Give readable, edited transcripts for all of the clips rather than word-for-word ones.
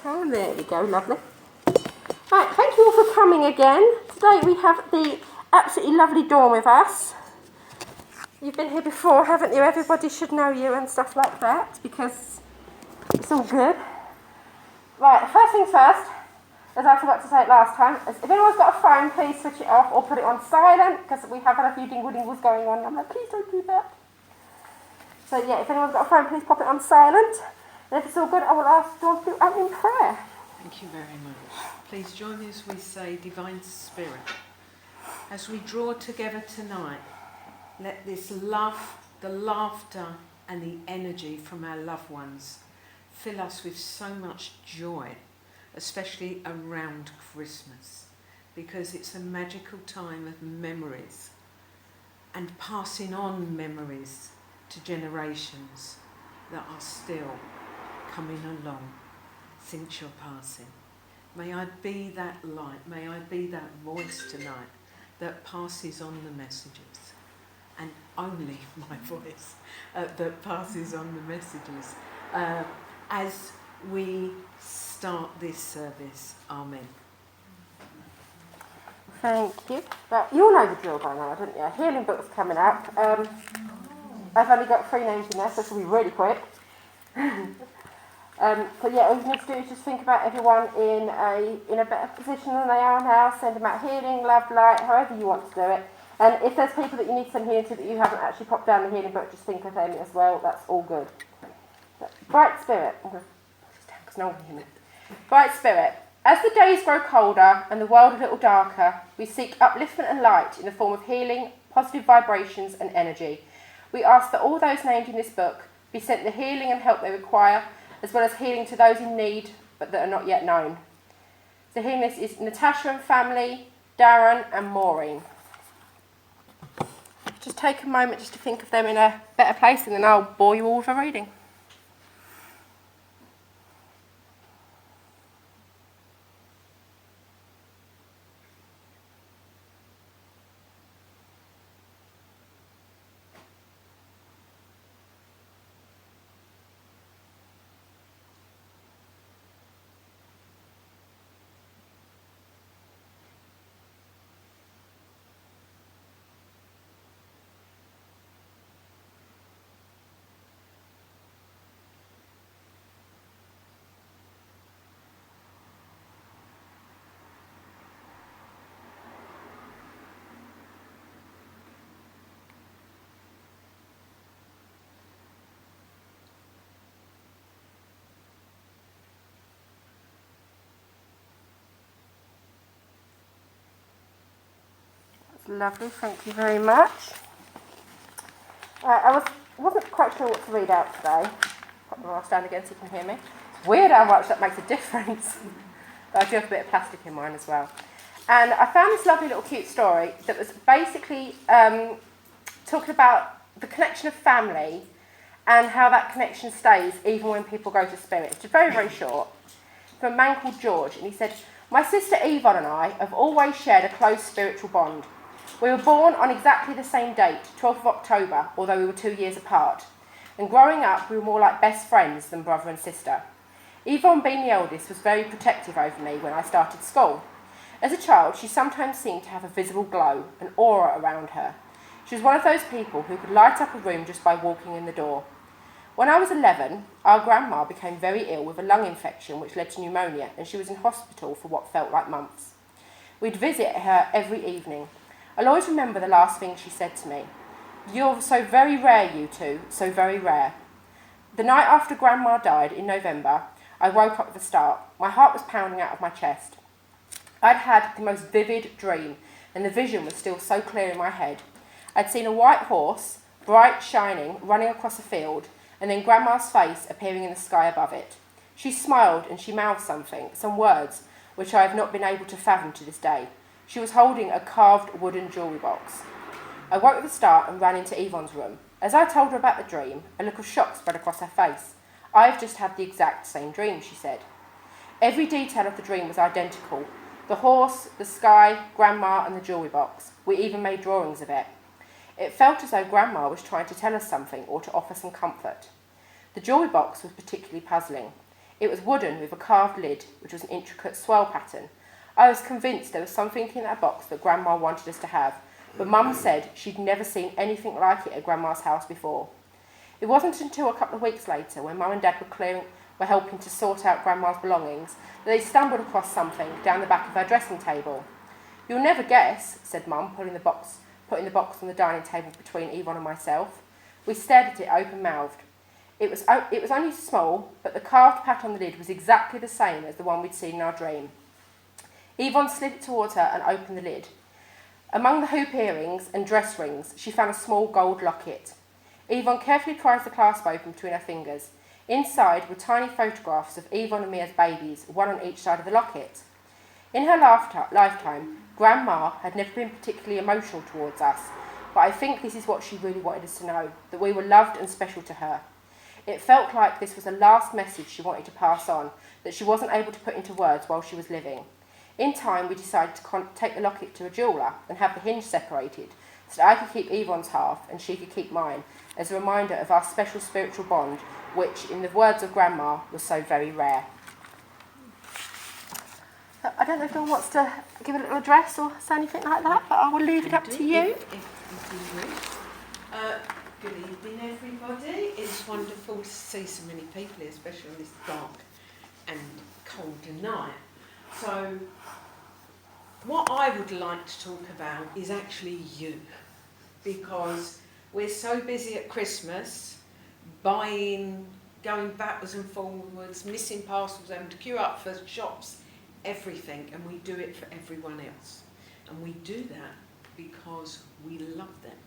Oh, there we go, lovely. Right, thank you all for coming again. Today we have the absolutely lovely Dawn with us. You've been here before, haven't you? Everybody should know you and stuff like that, because it's all good. Right, first things first, as I forgot to say it last time, is if anyone's got a phone, please switch it off or put it on silent, because we have had a few dingle-dingles going on, and I'm like, please don't do that. So yeah, if anyone's got a phone, please pop it on silent. And if it's all good, I will ask Dawn to do opening prayer. Thank you very much. Please join me as we say, Divine Spirit, as we draw together tonight, let this love, the laughter and the energy from our loved ones fill us with so much joy, especially around Christmas, because it's a magical time of memories and passing on memories to generations that are still coming along since your passing. May I be that light, may I be that voice tonight that passes on the messages, and only my voice that passes on the messages as we start this service. Amen. Thank you. Right, you all know the drill by now, don't you? Healing book's coming up. I've only got 3 names in there, so this will be really quick. But yeah, all you need to do is just think about everyone in a better position than they are now. Send them out healing, love, light, however you want to do it. And if there's people that you need to send healing to that you haven't actually popped down the healing book, just think of them as well. That's all good. Bright Spirit. Because no one can hear me. Bright Spirit. As the days grow colder and the world a little darker, we seek upliftment and light in the form of healing, positive vibrations and energy. We ask that all those named in this book be sent the healing and help they require, as well as healing to those in need but that are not yet known. The healing list is Natasha and family, Darren and Maureen. Just take a moment just to think of them in a better place, and then I'll bore you all with a reading. Lovely, thank you very much. I wasn't quite sure what to read out today. Put the glass down again so you can hear me. It's weird how much that makes a difference. But I do have a bit of plastic in mine as well. And I found this lovely little cute story that was basically talking about the connection of family and how that connection stays even when people go to spirit. It's very, very short. From a man called George, and he said, "My sister Yvonne and I have always shared a close spiritual bond. We were born on exactly the same date, 12th of October, although we were 2 years apart. And growing up, we were more like best friends than brother and sister. Yvonne, being the eldest, was very protective over me when I started school. As a child, she sometimes seemed to have a visible glow, an aura around her. She was one of those people who could light up a room just by walking in the door. When I was 11, our grandma became very ill with a lung infection which led to pneumonia, and she was in hospital for what felt like months. We'd visit her every evening. I'll always remember the last thing she said to me. 'You're so very rare, you two, so very rare.' The night after Grandma died in November, I woke up with a start. My heart was pounding out of my chest. I'd had the most vivid dream, and the vision was still so clear in my head. I'd seen a white horse, bright, shining, running across a field, and then Grandma's face appearing in the sky above it. She smiled and she mouthed something, some words, which I have not been able to fathom to this day. She was holding a carved wooden jewellery box. I woke with a start and ran into Yvonne's room. As I told her about the dream, a look of shock spread across her face. 'I've just had the exact same dream,' she said. Every detail of the dream was identical. The horse, the sky, Grandma and the jewellery box. We even made drawings of it. It felt as though Grandma was trying to tell us something or to offer some comfort. The jewellery box was particularly puzzling. It was wooden with a carved lid, which was an intricate swirl pattern. I was convinced there was something in that box that Grandma wanted us to have, but Mum said she'd never seen anything like it at Grandma's house before. It wasn't until a couple of weeks later, when Mum and Dad were helping to sort out Grandma's belongings, that they stumbled across something down the back of her dressing table. "You'll never guess," said Mum, putting the box on the dining table between Yvonne and myself. We stared at it open-mouthed. It was only small, but the carved pat on the lid was exactly the same as the one we'd seen in our dream. Yvonne slid it towards her and opened the lid. Among the hoop earrings and dress rings, she found a small gold locket. Yvonne carefully prized the clasp open between her fingers. Inside were tiny photographs of Yvonne and me as babies, one on each side of the locket. In her lifetime, Grandma had never been particularly emotional towards us, but I think this is what she really wanted us to know, that we were loved and special to her. It felt like this was the last message she wanted to pass on, that she wasn't able to put into words while she was living. In time, we decided to take the locket to a jeweller and have the hinge separated, so that I could keep Yvonne's half and she could keep mine, as a reminder of our special spiritual bond, which, in the words of Grandma, was so very rare. I don't know if anyone wants to give a little address or say anything like that, but I will leave it up to you. If you wish. Good evening, everybody. It's wonderful to see so many people here, especially on this dark and cold night. So, what I would like to talk about is actually you, because we're so busy at Christmas, buying, going backwards and forwards, missing parcels, having to queue up for shops, everything, and we do it for everyone else. And we do that because we love them.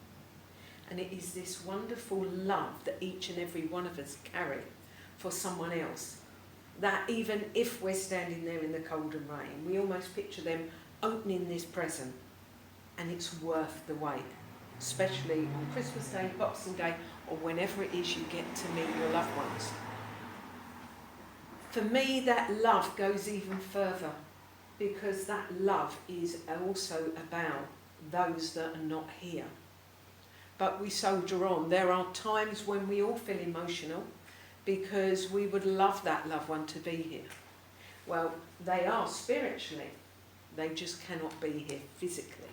And it is this wonderful love that each and every one of us carry for someone else, that even if we're standing there in the cold and rain, we almost picture them opening this present, and it's worth the wait, especially on Christmas Day, Boxing Day, or whenever it is you get to meet your loved ones. For me, that love goes even further, because that love is also about those that are not here. But we soldier on. There are times when we all feel emotional because we would love that loved one to be here. Well, they are spiritually. They just cannot be here physically,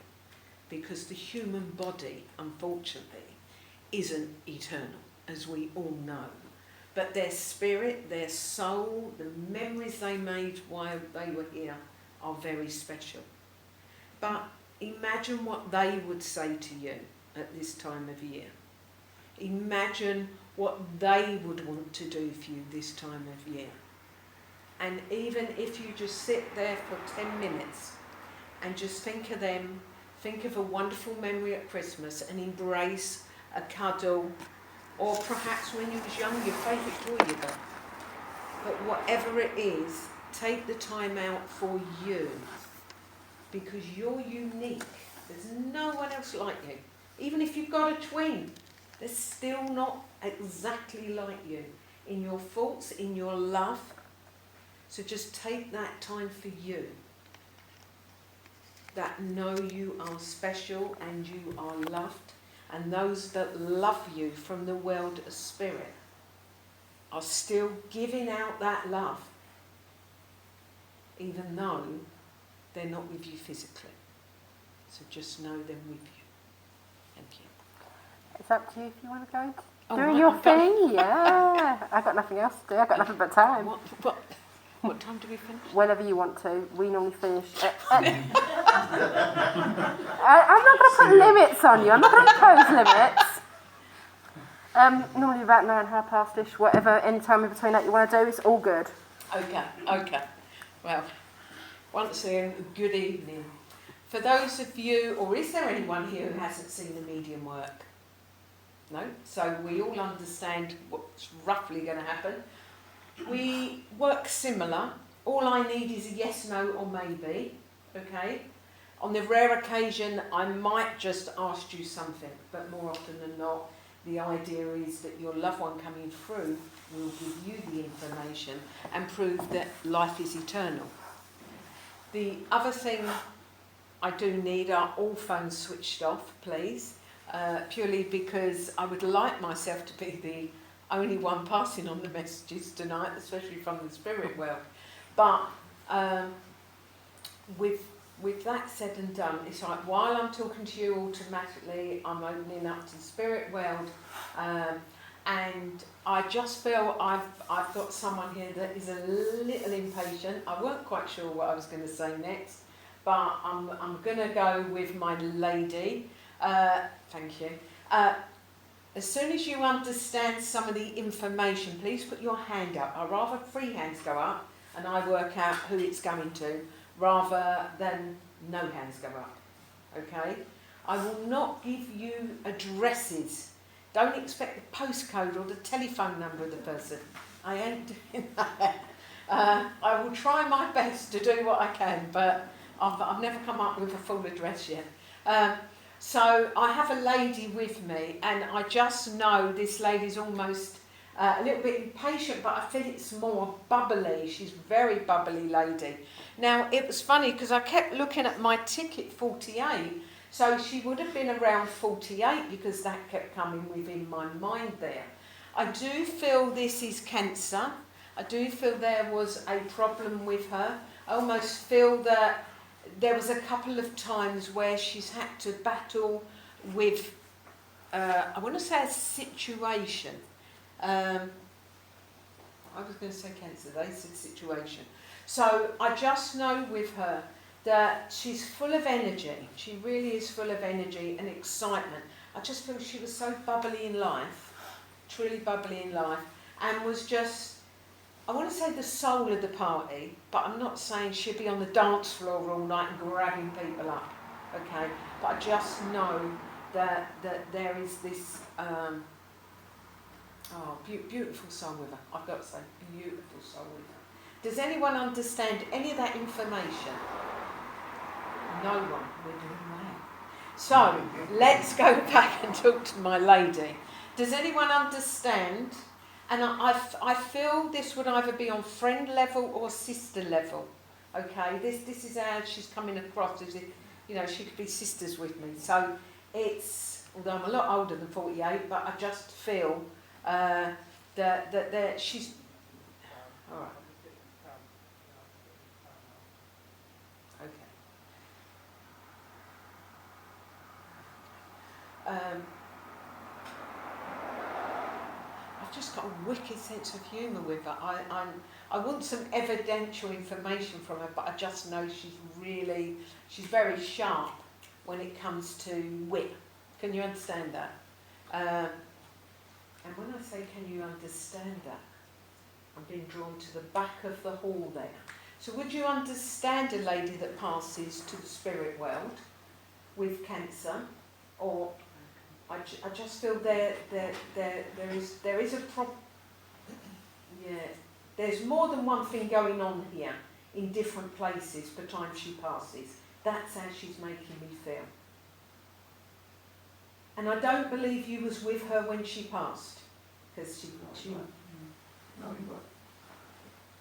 because the human body, unfortunately, isn't eternal, as we all know. But their spirit, their soul, the memories they made while they were here are very special. But imagine what they would say to you at this time of year. Imagine what they would want to do for you this time of year. And even if you just sit there for 10 minutes and just think of them, think of a wonderful memory at Christmas and embrace a cuddle, or perhaps when you was young, your favourite toy you got. But whatever it is, take the time out for you, because you're unique. There's no one else like you. Even if you've got a twin, they're still not exactly like you in your thoughts, in your love. So just take that time for you, that know you are special and you are loved. And those that love you from the world of spirit are still giving out that love, even though they're not with you physically. So just know them with you. Thank you. It's up to you if you want to go Oh, doing right, your I've got- thing. Yeah, I've got nothing else to do. I've got nothing but time. What time do we finish? Whenever you want to. We normally finish. I'm not going to put limits on you. I'm not going to impose limits. Normally about 9:30ish, whatever. Any time in between that you want to do, it's all good. Okay. Well, once again, good evening. For those of you, or is there anyone here who hasn't seen the medium work? No? So we all understand what's roughly going to happen. We work similar. All I need is a yes, no, or maybe. Okay? On the rare occasion, I might just ask you something, but more often than not, the idea is that your loved one coming through will give you the information and prove that life is eternal. The other thing I do need are all phones switched off, please, purely because I would like myself to be the only one passing on the messages tonight, especially from the spirit world. But with that said and done, it's like while I'm talking to you automatically, I'm opening up to the spirit world, and I just feel I've got someone here that is a little impatient. I weren't quite sure what I was going to say next, but I'm going to go with my lady. Thank you. As soon as you understand some of the information, please put your hand up. I'd rather 3 hands go up and I work out who it's going to, rather than no hands go up. Okay? I will not give you addresses. Don't expect the postcode or the telephone number of the person. I ain't doing that. I will try my best to do what I can, but I've never come up with a full address yet. So I have a lady with me, and I just know this lady's almost a little bit impatient, but I feel it's more bubbly. She's a very bubbly lady. Now, it was funny because I kept looking at my ticket, 48, so she would have been around 48 because that kept coming within my mind there. I do feel this is cancer. I do feel there was a problem with her. I almost feel that there was a couple of times where she's had to battle with, I want to say a situation. I was going to say cancer, they said situation. So I just know with her that she's full of energy. She really is full of energy and excitement. I just feel she was so bubbly in life, truly bubbly in life, and was just, I want to say the soul of the party, but I'm not saying she'll be on the dance floor all night and grabbing people up, okay? But I just know that there is this beautiful soul with her. I've got to say, beautiful soul with her. Does anyone understand any of that information? No one. We're doing well. So, let's go back and talk to my lady. Does anyone understand? And I feel this would either be on friend level or sister level. Okay, this is how she's coming across. As if, you know, she could be sisters with me. So it's, although I'm a lot older than 48, but I just feel that she's. All right. Okay. I've just got a wicked sense of humour with her. I want some evidential information from her, but I just know she's very sharp when it comes to wit. Can you understand that? And when I say can you understand that, I'm being drawn to the back of the hall there. So would you understand a lady that passes to the spirit world with cancer, or I just feel there is a problem. Yeah, there's more than one thing going on here in different places per time she passes. That's how she's making me feel. And I don't believe you was with her when she passed, because she. No,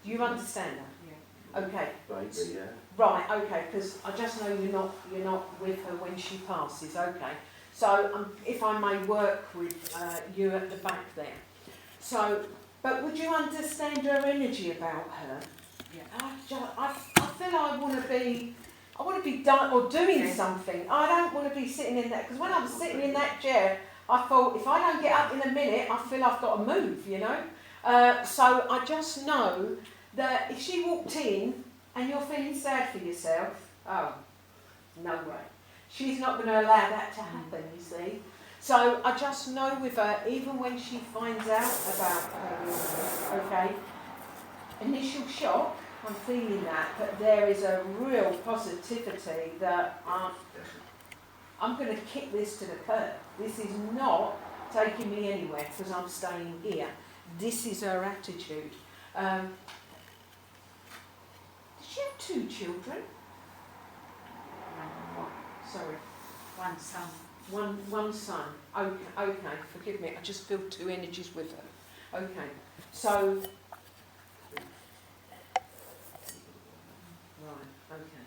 Do you understand that? Yeah. Okay. right, yeah. Right. Okay. Because I just know you're not with her when she passes. Okay. So if I may work with you at the back there. So, but would you understand her energy about her? Yeah. I feel I want to be done or doing something. I don't want to be sitting in that, because when I was sitting in that chair, I thought if I don't get up in a minute, I feel I've got to move, you know. So I just know that if she walked in and you're feeling sad for yourself, oh, no way. She's not going to allow that to happen, you see. So I just know with her, even when she finds out about her illness, okay, initial shock, I'm feeling that, but there is a real positivity that I'm going to kick this to the curb. This is not taking me anywhere because I'm staying here. This is her attitude. Did she have 2 children? Sorry. One son. One son. Okay, forgive me. I just feel 2 energies with her. Okay, so. Right, okay.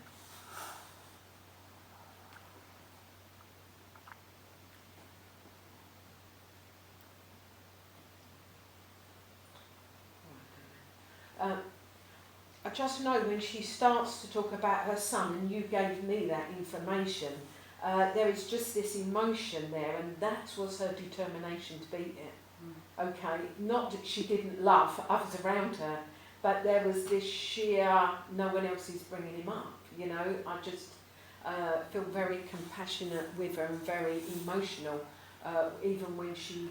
I just know when she starts to talk about her son, and you gave me that information, there is just this emotion there, and that was her determination to beat it. Okay, not that she didn't love others around her, but there was this sheer, no one else is bringing him up, you know. I just feel very compassionate with her and very emotional, even when she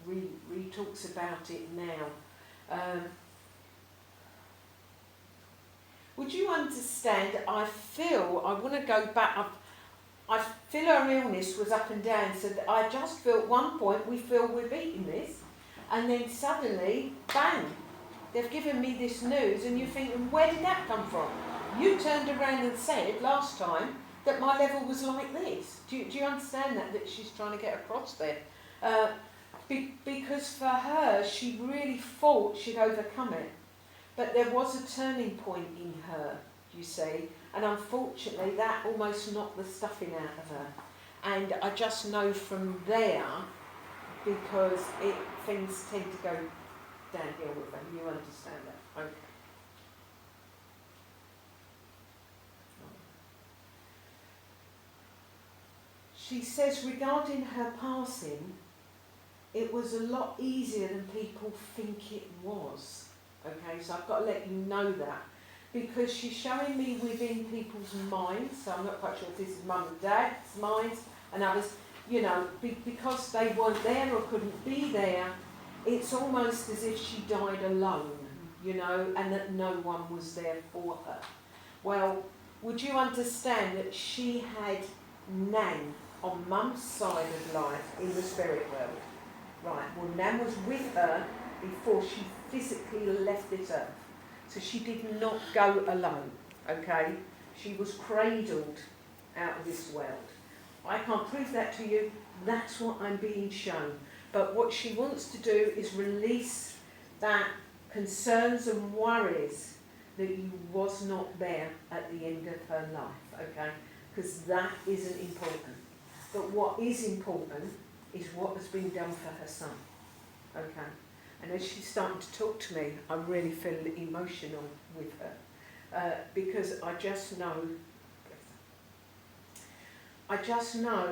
re-talks about it now. Would you understand, I want to go back, I feel her illness was up and down, so that I just feel at one point we feel we're beating this, and then suddenly, bang, they've given me this news, and you're thinking, where did that come from? You turned around and said last time that my level was like this. Do you understand that she's trying to get across there? Because for her, she really thought she'd overcome it. But there was a turning point in her, you see, and unfortunately that almost knocked the stuffing out of her. And I just know from there, because things tend to go downhill with her. You understand that? Okay. She says regarding her passing, it was a lot easier than people think it was. Okay, so I've got to let you know that. Because she's showing me within people's minds, so I'm not quite sure if this is mum and dad's minds and others, you know, because they weren't there or couldn't be there, it's almost as if she died alone, you know, and that no one was there for her. Well, would you understand that she had Nan on mum's side of life in the spirit world? Right, well, Nan was with her before she physically left this earth. So she did not go alone, okay? She was cradled out of this world. I can't prove that to you, that's what I'm being shown. But what she wants to do is release that concerns and worries that you was not there at the end of her life, okay? Because that isn't important. But what is important is what has been done for her son, okay? And as she's starting to talk to me, I really feel emotional with her because I just know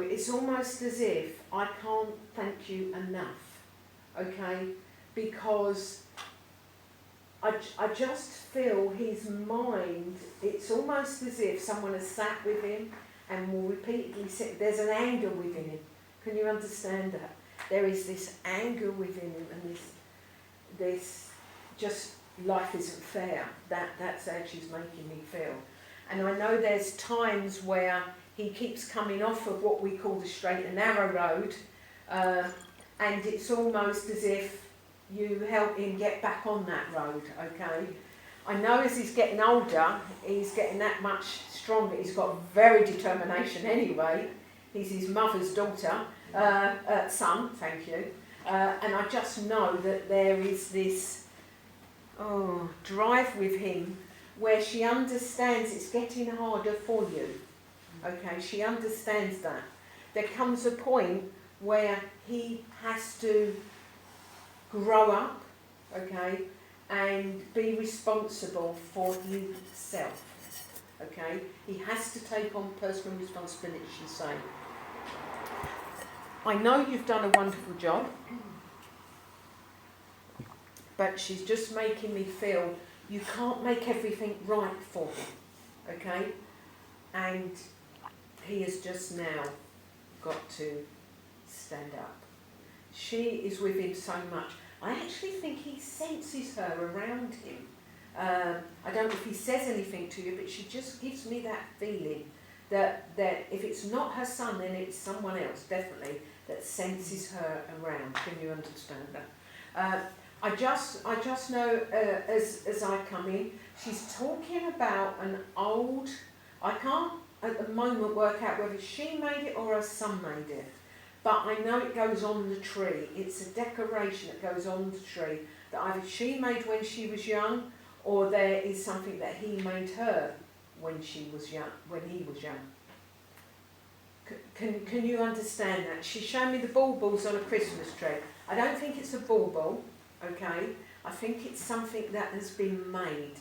it's almost as if I can't thank you enough, okay? Because I just feel his mind, it's almost as if someone has sat with him and will repeatedly say, there's an anger within him. Can you understand that? There is this anger within him and this just life isn't fair. That's how she's making me feel. And I know there's times where he keeps coming off of what we call the straight and narrow road, and it's almost as if you help him get back on that road, okay? I know as he's getting older, he's getting that much stronger. He's got very determination anyway. He's his mother's son, thank you. And I just know that there is this drive with him where she understands it's getting harder for you. Okay, she understands that. There comes a point where he has to grow up, okay, and be responsible for himself. Okay, he has to take on personal responsibility, she's saying. I know you've done a wonderful job, but she's just making me feel you can't make everything right for him, okay? And he has just now got to stand up. She is with him so much. I actually think he senses her around him. I don't know if he says anything to you, but she just gives me that feeling that if it's not her son, then it's someone else, definitely, that senses her around. Can you understand that? I just know as I come in, she's talking about an old, I can't at the moment work out whether she made it or her son made it, but I know it goes on the tree. It's a decoration that goes on the tree that either she made when she was young, or there is something that he made her when she was young, when he was young. Can you understand that? She's shown me the baubles on a Christmas tree. I don't think it's a bauble, okay? I think it's something that has been made.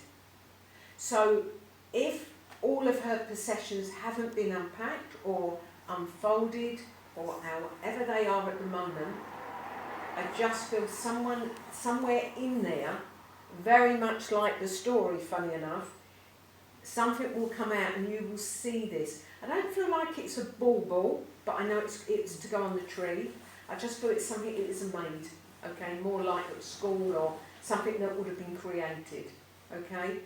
So if all of her possessions haven't been unpacked or unfolded or however they are at the moment, I just feel someone somewhere in there, very much like the story, funny enough, something will come out and you will see this. I don't feel like it's a bauble, but I know it's to go on the tree. I just feel it's something that is made, okay, more like at school or something that would have been created, okay.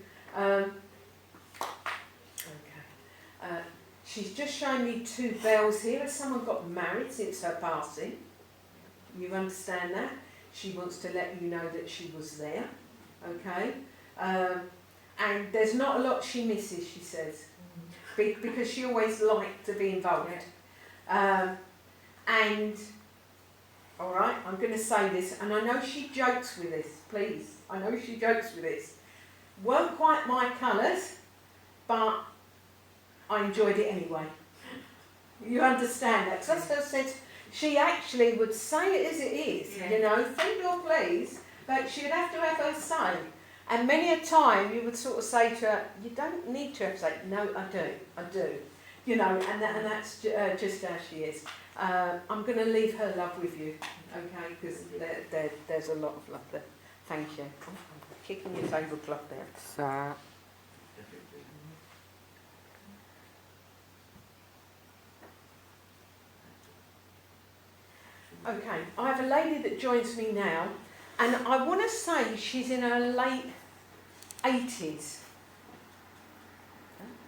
She's just shown me 2 bells here. Has someone got married since her passing? You understand that? She wants to let you know that she was there, okay? And there's not a lot she misses, she says, because she always liked to be involved. And, all right, I'm going to say this, and I know she jokes with this, please. I know she jokes with this. Weren't quite my colours, but I enjoyed it anyway. You understand that? Because that's her sense. She actually would say it as it is, you know, think or please, but she would have to have her say. And many a time you would sort of say to her, you don't need to have to say, no, I do. You know, and that's just how she is. I'm going to leave her love with you, okay, because there's a lot of love there. Thank you. Kicking your tablecloth there. So, okay, I have a lady that joins me now, and I want to say she's in her late 80s.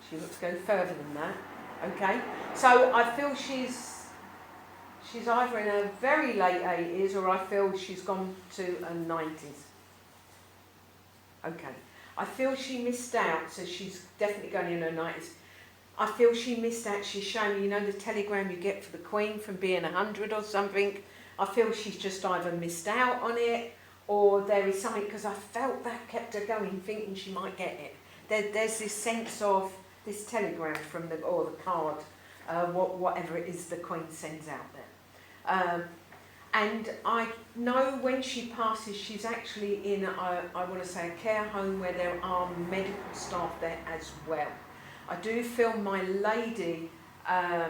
She looks to go further than that, okay? So I feel she's either in her very late 80s or I feel she's gone to her 90s. Okay, I feel she missed out, so she's definitely going in her 90s. I feel she missed out. She's shown me, you know, the telegram you get for the Queen from being 100 or something. I feel she's just either missed out on it or there is something, because I felt that kept her going, thinking she might get it. There's this sense of this telegram from the card, whatever it is the Queen sends out there. And I know when she passes, she's actually in, I want to say, a care home where there are medical staff there as well. I do feel my lady, I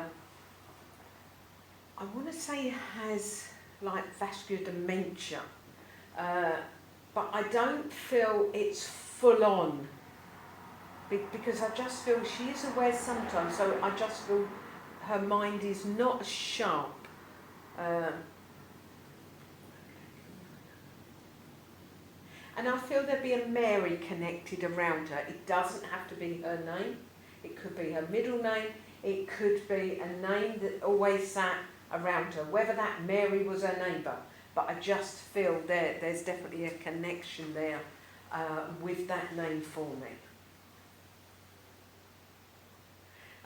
want to say has like vascular dementia, but I don't feel it's full on, because I just feel she is aware sometimes, so I just feel her mind is not as sharp. And I feel there'd be a Mary connected around her. It doesn't have to be her name. It could be her middle name. It could be a name that always sat around her, whether that Mary was her neighbour. But I just feel there's definitely a connection there with that name for me.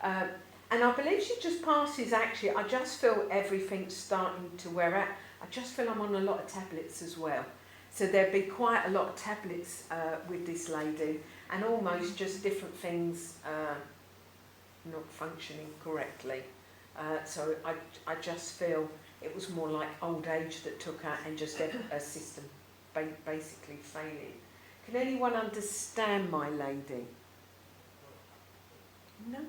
And I believe she just passes, actually. I just feel everything's starting to wear out. I just feel I'm on a lot of tablets as well. So there'd be quite a lot of tablets with this lady, and almost just different things not functioning correctly. So I just feel it was more like old age that took her and just a system basically failing. Can anyone understand my lady? No?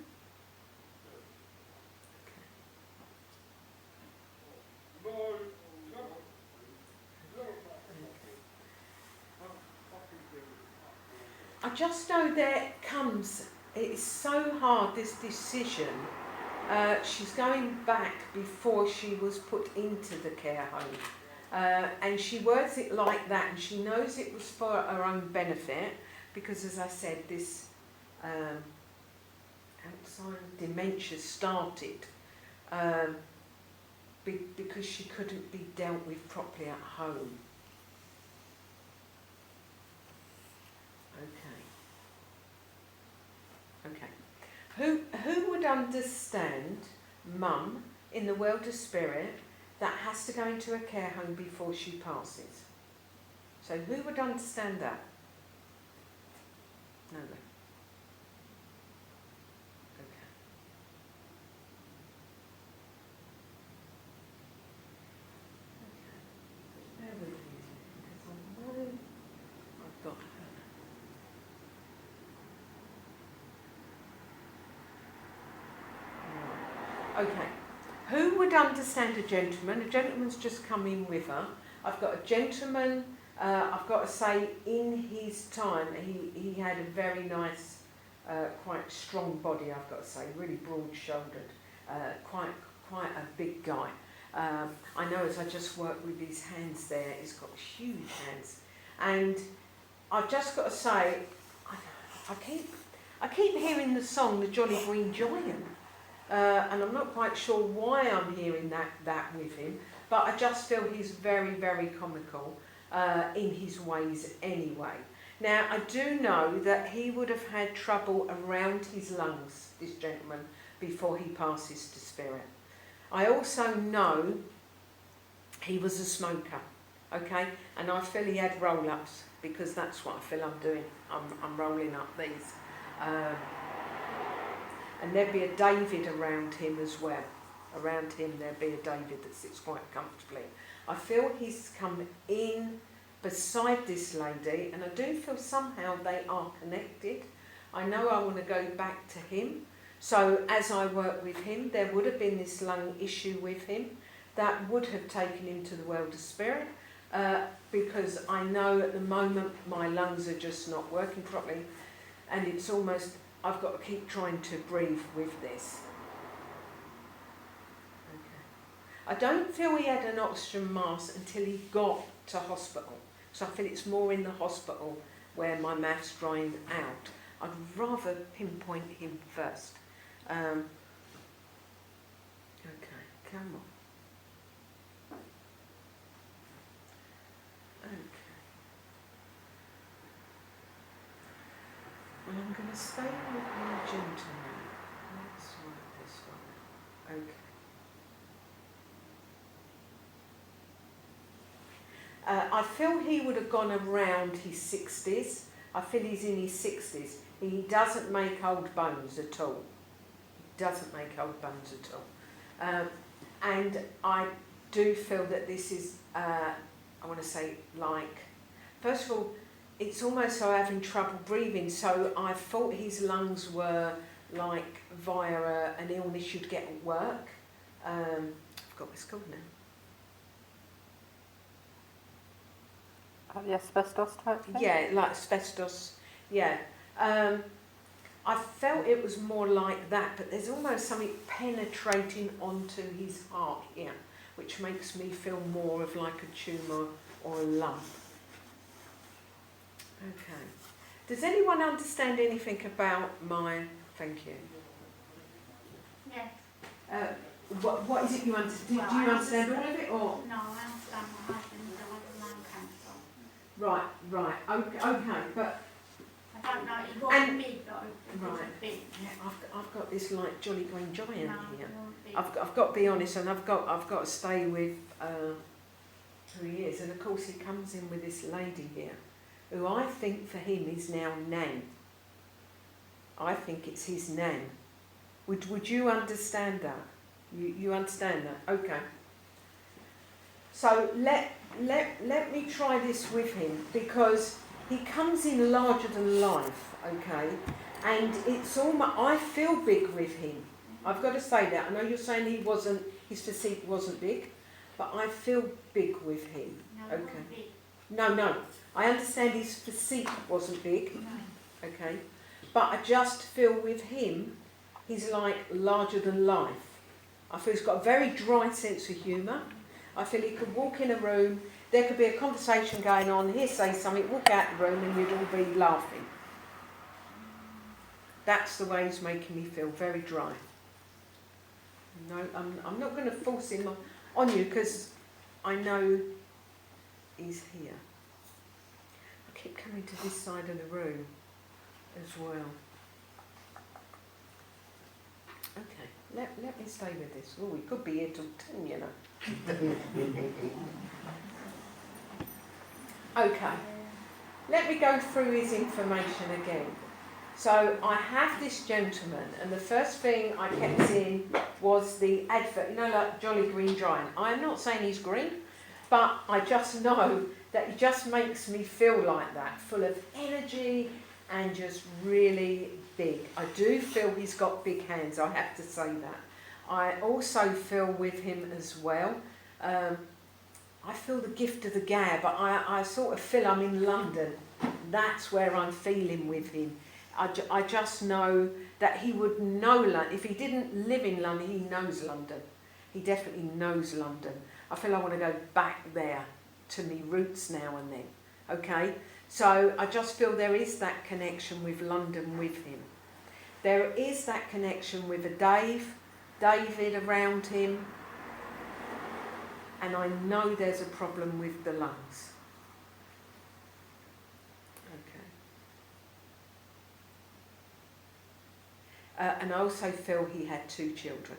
I just know there comes, it's so hard, this decision. She's going back before she was put into the care home. And she words it like that, and she knows it was for her own benefit, because as I said, this Alzheimer's dementia started because she couldn't be dealt with properly at home. Okay. Who would understand Mum in the world of spirit that has to go into a care home before she passes? So who would understand that? No. Okay. Bear with me, because I know Okay. Who would understand a gentleman? A gentleman's just come in with her. I've got a gentleman, I've got to say, in his time, he had a very nice, quite strong body, I've got to say, really broad-shouldered, quite a big guy. I know as I just work with his hands there, he's got huge hands. And I've just got to say, I keep hearing the song, The Jolly Green Giant. And I'm not quite sure why I'm hearing that with him, but I just feel he's very, very comical in his ways anyway. Now, I do know that he would have had trouble around his lungs, this gentleman, before he passes to spirit. I also know he was a smoker, okay? And I feel he had roll-ups, because that's what I feel I'm doing. I'm rolling up these. And there'd be a David around him as well. Around him there'd be a David that sits quite comfortably. I feel he's come in beside this lady, and I do feel somehow they are connected. I know I want to go back to him. So as I work with him, there would have been this lung issue with him that would have taken him to the world of spirit, because I know at the moment my lungs are just not working properly, and it's almost, I've got to keep trying to breathe with this. Okay. I don't feel he had an oxygen mask until he got to hospital. So I feel it's more in the hospital where my mouth's drying out. I'd rather pinpoint him first. Okay, come on. Okay. Well, I'm going to stay with my gentleman. Let's write this one out. Okay. I feel he would have gone around his 60s. I feel he's in his 60s. He doesn't make old bones at all. He doesn't make old bones at all. And I do feel that this is, I want to say, like, first of all, it's almost so having trouble breathing. So I thought his lungs were like via an illness you'd get at work. I've got what's called now. The asbestos type thing? Yeah, like asbestos, yeah. I felt it was more like that, but there's almost something penetrating onto his heart here, which makes me feel more of like a tumour or a lump. Okay. Does anyone understand anything about my... Thank you. Yes. What is it you understand? Well, do you I understand all of it, or...? No, I understand my husband died of lung cancer. Right, okay, but... I don't know, it wasn't big though. It Right. wasn't big. I've got this like Jolly Green Giant No, here. it wasn't big. I've got to be honest, and I've got to stay with who he is. And of course, he comes in with this lady here, who I think for him is now Nan. I think it's his Nan. Would you understand that? You understand that? Okay. So let me try this with him, because he comes in larger than life, okay? And it's almost, I feel big with him. I've got to say that. I know you're saying his physique wasn't big, but I feel big with him. No, it Okay. wasn't big. No. I understand his physique wasn't big, No. okay? But I just feel with him, he's like larger than life. I feel he's got a very dry sense of humour. I feel he could walk in a room, there could be a conversation going on, he'd say something, walk out the room, and you'd all be laughing. That's the way he's making me feel, very dry. No, I'm not going to force him on you, because I know he's here. I keep coming to this side of the room as well. Okay, let me stay with this. Oh, we could be here till 10, you know. Okay, let me go through his information again. So I have this gentleman, and the first thing I kept seeing was the advert, you know, like Jolly Green Giant. I'm not saying he's green, but I just know that he just makes me feel like that, full of energy and just really big. I do feel he's got big hands, I have to say that. I also feel with him as well. I feel the gift of the gab. I sort of feel I'm in London. That's where I'm feeling with him. I just know that he would know London. If he didn't live in London, he knows London. He definitely knows London. I feel I want to go back there to me roots now and then. Okay? So I just feel there is that connection with London with him. There is that connection with a David around him. And I know there's a problem with the lungs. Okay. And I also feel he had 2 children.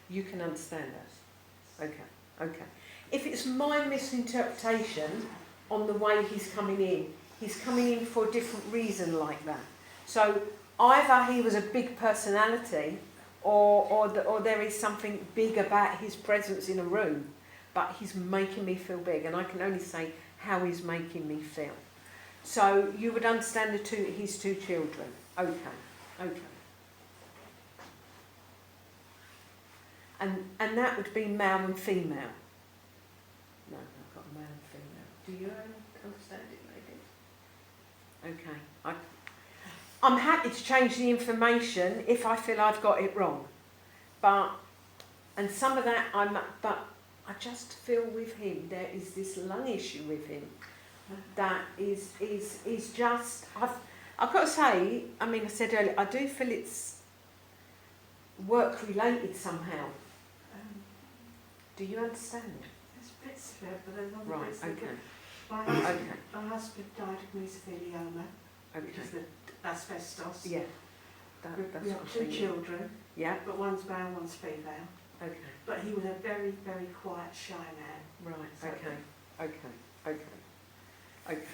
You can understand that? Okay, okay. If it's my misinterpretation on the way he's coming in for a different reason like that. So either he was a big personality or there is something big about his presence in a room, but he's making me feel big, and I can only say how he's making me feel. So you would understand his 2 children. Okay, okay. And that would be male and female. No, I've got male and female. Do you understand it, ladies? Okay. I'm happy to change the information if I feel I've got it wrong. And some of that but I just feel with him there is this lung issue with him that is just, I've got to say, I mean, I said earlier, I do feel it's work related somehow. Do you understand? There's bits of it, but there's other Right, bits. okay. My husband died of mesothelioma, which is the asbestos. Yeah. That's We what have I'm 2 thinking. children, Yeah. but one's male, one's female. Okay. But he was a very, very quiet, shy man. Right. So- Okay. Okay. Right.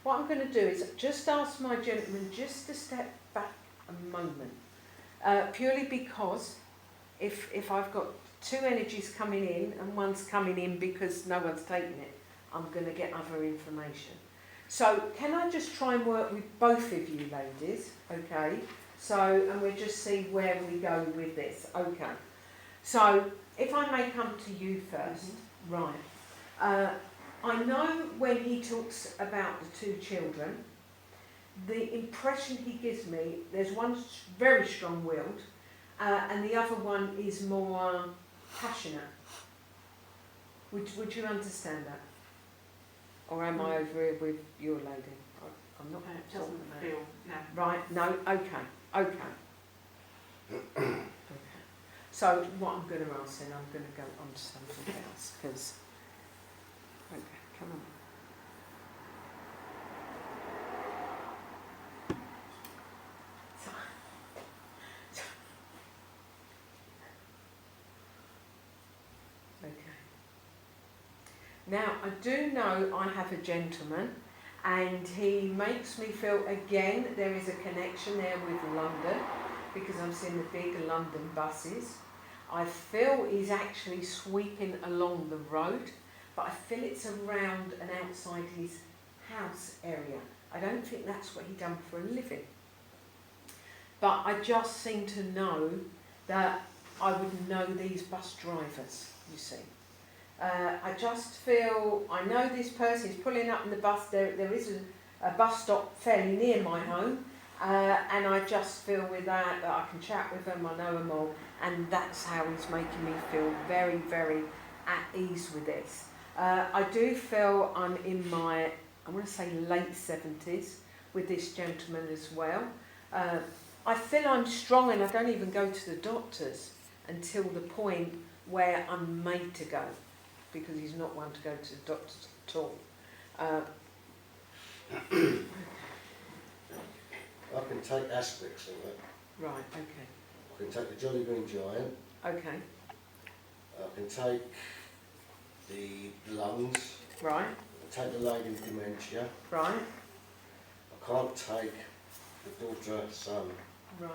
What I'm going to do is just ask my gentleman just to step back a moment, purely because if I've got 2 energies coming in and one's coming in because no one's taking it, I'm going to get other information. So can I just try and work with both of you ladies, okay? So, and we'll just see where we go with this, okay? So, if I may come to you first, right. I know when he talks about the 2 children, the impression he gives me, there's one very strong-willed, and the other one is more passionate. Would you understand that? Or am I over here with your lady? I'm not It talking doesn't about feel, no. Right, no, okay. Okay. So what I'm going to ask then, I'm going to go on to something else, because, okay, come on. Okay. Now, I do know I have a gentleman, and he makes me feel, again, there is a connection there with London, because I'm seeing the big London buses. I feel he's actually sweeping along the road, but I feel it's around and outside his house area. I don't think that's what he done for a living. But I just seem to know that I would know these bus drivers, you see. I just feel, I know this person is pulling up in the bus, there is a bus stop fairly near my home, and I just feel with that I can chat with them, I know them all, and that's how he's making me feel very, very at ease with this. I do feel I'm in my, I want to say late 70s with this gentleman as well. I feel I'm strong and I don't even go to the doctors until the point where I'm made to go, because he's not one to go to the doctors at all. I can take aspects of it. Right, okay. I can take the Jolly Green Giant. Okay, I can take the lungs. right, I can take the lady with dementia. right, I can't take the daughter, son. right.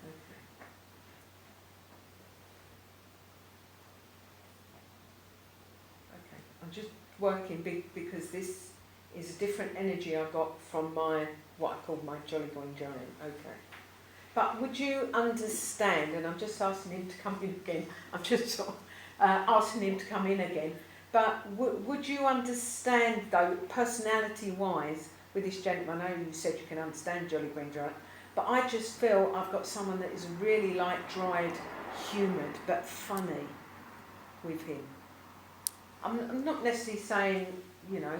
Okay. Okay, I'm just working because this is a different energy I got from my, what I call my Jolly Green Giant. Okay. But would you understand, and I'm just asking him to come in again, I'm just sort of asking him to come in again, but would you understand, though, personality-wise, with this gentleman, I know you said you can understand Jolly Green Giant, but I just feel I've got someone that is really like dried, humoured, but funny with him. I'm not necessarily saying, you know,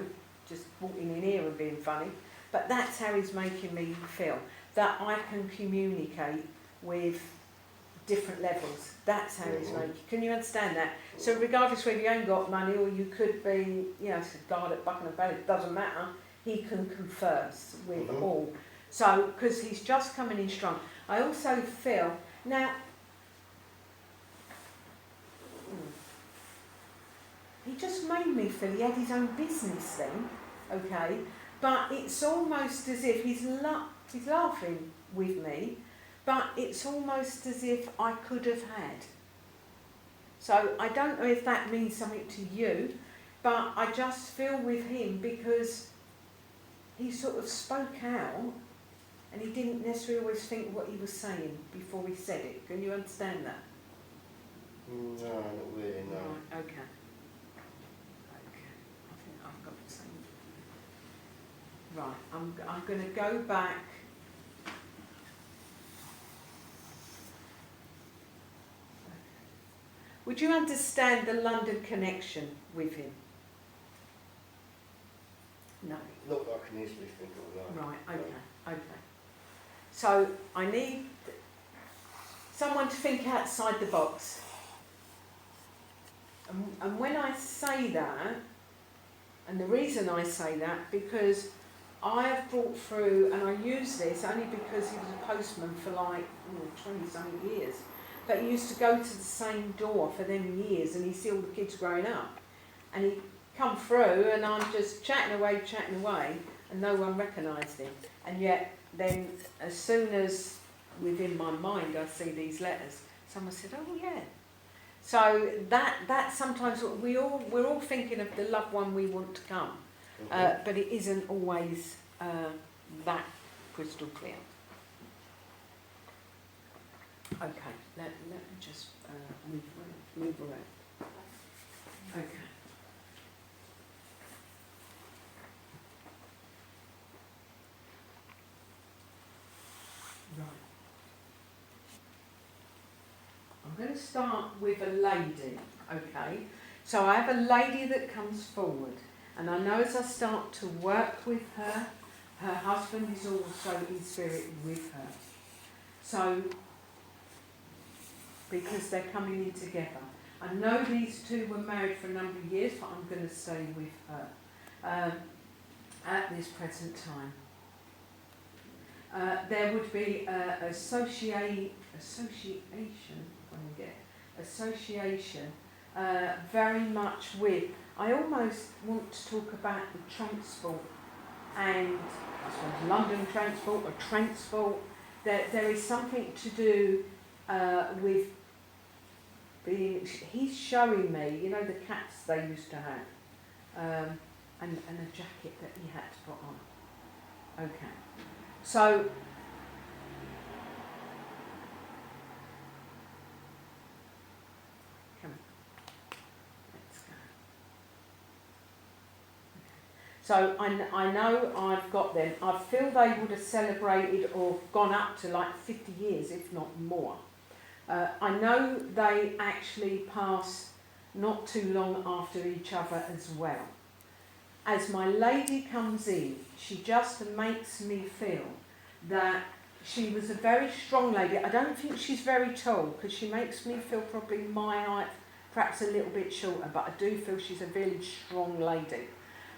just walking in here and being funny, but that's how he's making me feel, that I can communicate with different levels. That's how he's making. Can you understand that? So regardless whether you ain't got money or you could be, you know, a guard at Buckingham Palace, it doesn't matter. He can converse with all. So, because he's just coming in strong. I also feel, now, he just made me feel he had his own business then, okay? But it's almost as if he's laughing with me, but it's almost as if I could have had. So I don't know if that means something to you, but I just feel with him because he sort of spoke out and he didn't necessarily always think what he was saying before he said it. Can you understand that? No, not really, no. Right, okay. Okay, I think I've got the same. Right, I'm going to go back. Would you understand the London connection with him? No. Not that I can easily think of that. Right, okay, okay. So I need someone to think outside the box. And when I say that, and the reason I say that, because I have brought through, and I use this only because he was a postman for like 20-something years, but he used to go to the same door for them years, and he see all the kids growing up. And he come through, and I'm just chatting away, and no one recognised him. And yet, then, as soon as within my mind I see these letters, someone said, "Oh yeah." So that sometimes we're all thinking of the loved one we want to come, but it isn't always that crystal clear. Okay, let me just move around. Okay. Right. I'm going to start with a lady, okay? So I have a lady that comes forward, and I know as I start to work with her, her husband is also in spirit with her. So, because they're coming in together. I know these two were married for a number of years, but I'm going to stay with her at this present time. There would be association, very much with, I almost want to talk about the transport and I suppose London transport or transport. There is something to do with being, he's showing me, you know, the caps they used to have, and a jacket that he had to put on. Okay. So, come on, let's go. Okay. So I know I've got them. I feel they would have celebrated or gone up to like 50 years, if not more. I know they actually pass not too long after each other as well. As my lady comes in, she just makes me feel that she was a very strong lady. I don't think she's very tall, because she makes me feel probably my height, perhaps a little bit shorter, but I do feel she's a really strong lady.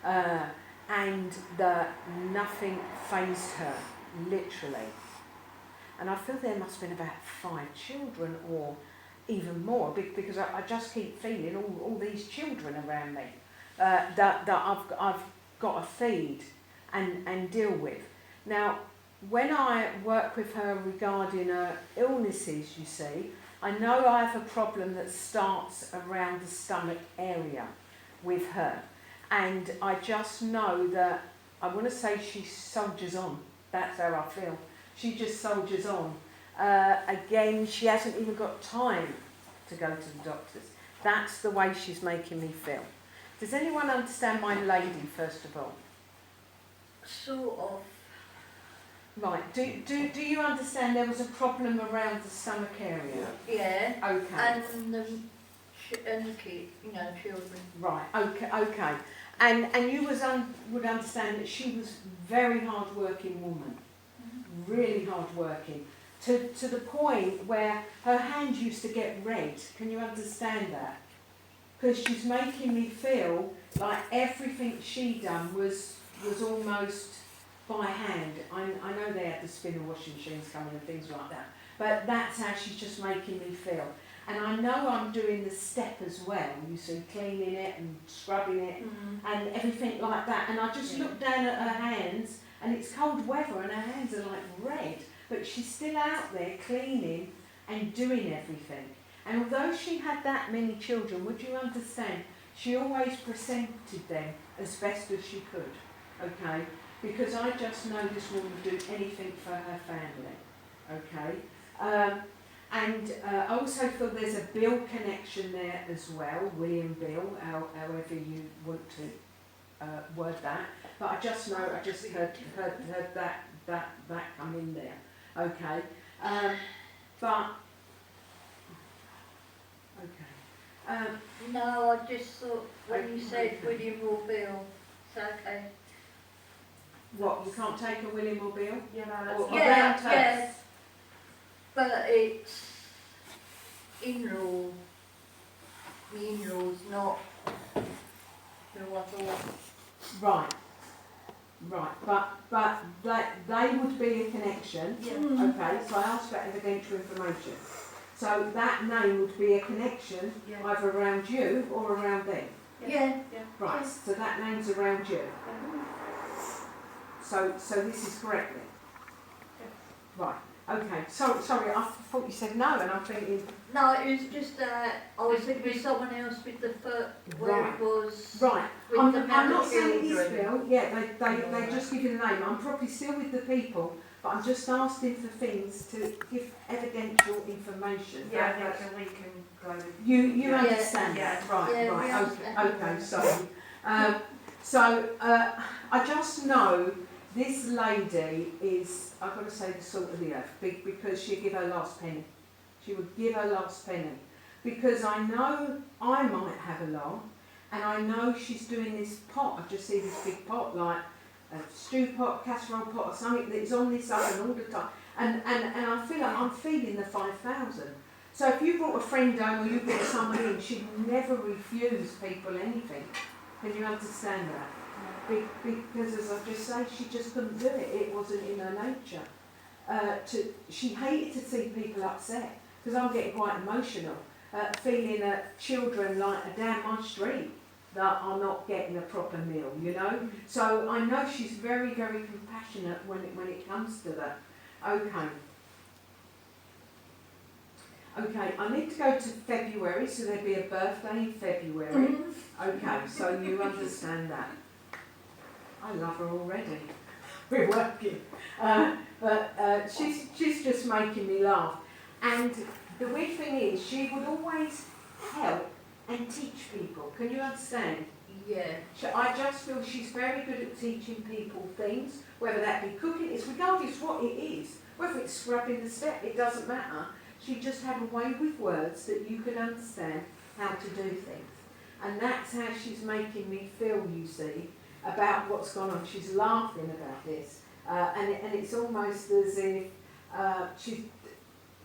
And that nothing fazed her, literally. And I feel there must have been about 5 children or even more, because I just keep feeling all these children around me. That I've got to feed and deal with. Now, when I work with her regarding her illnesses, you see, I know I have a problem that starts around the stomach area. with her. And I just know that, I want to say she soldiers on. That's how I feel. She just soldiers on. Again, she hasn't even got time to go to the doctors. That's the way she's making me feel. Does anyone understand my lady, first of all? Sort of. Right. Do you understand there was a problem around the stomach area? Yeah. Okay. And the kids, children. Right. Okay. And you would understand that she was a very hard-working woman, really hard-working, to the point where her hands used to get red. Can you understand that? Because she's making me feel like everything she done was almost by hand. I know they had the spinner washing machines coming and things like that, but that's how she's just making me feel. And I know I'm doing the step as well, you see, cleaning it and scrubbing it and everything like that. And I just look down at her hands, and it's cold weather and her hands are like red, but she's still out there cleaning and doing everything. And although she had that many children, would you understand, she always presented them as best as she could, okay? Because I just know this woman would do anything for her family, okay? And I also feel there's a Bill connection there as well, William Bill, however you want to word that. But I just know, I just heard that come in there, okay? No, I just thought when you said William or Bill, it's okay. What, you can't take a William or Bill? Yeah, no, Or that's Yeah, around her? yeah. But it's in-law. The in-law's not who I thought. Right. But they would be a connection. Yeah. Okay, so I asked for evidential information. So that name would be a connection either around you or around them. Yeah. Right, so that name's around you. So this is correct then? Right, okay. Sorry, I thought you said no, and I'm thinking... No, it was just I was thinking of someone else with the foot where it was. Right, with I'm the not saying it is children. Bill. Yeah, they just give you the name. I'm probably still with the people, but I'm just asking for things to give evidential information. Yeah, that's a week and go with. You understand that? Right, Yeah, we right, understand. okay, sorry. I just know this lady is, I've got to say, the salt of the earth, because she'd give her last penny. She would give her last penny. Because I know I might have a lot, and I know she's doing this pot. I just see this big pot, like a stew pot, casserole pot, or something that's on this oven all the time. And I feel like I'm feeling the 5,000. So if you brought a friend home or you brought someone in, she'd never refuse people anything. Can you understand that? Because as I just say, she just couldn't do it. It wasn't in her nature. She hated to see people upset, because I'm getting quite emotional, feeling that children like down my street that are not getting a proper meal, you know. So I know she's very, very compassionate when it comes to that. Okay, I need to go to February, so there'll be a birthday in February. Okay, so you understand that. I love her already. We're working. But she's just making me laugh. And the weird thing is, she would always help and teach people. Can you understand? Yeah. I just feel she's very good at teaching people things, whether that be cooking, it's regardless what it is. Whether it's scrubbing the step, it doesn't matter. She just had a way with words that you could understand how to do things. And that's how she's making me feel, you see, about what's gone on. She's laughing about this. And it's almost as if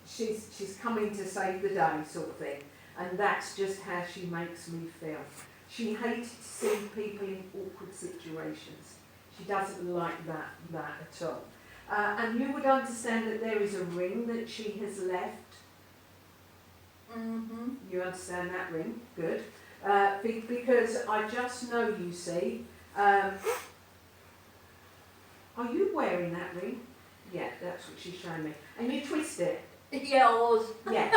she's coming to save the day, sort of thing. And that's just how she makes me feel. She hates to see people in awkward situations. She doesn't like that at all. And you would understand that there is a ring that she has left. You understand that ring? Good. Because I just know, you see, are you wearing that ring? Yeah, that's what she's showing me. And you twist it. Yeah, I was. Yeah,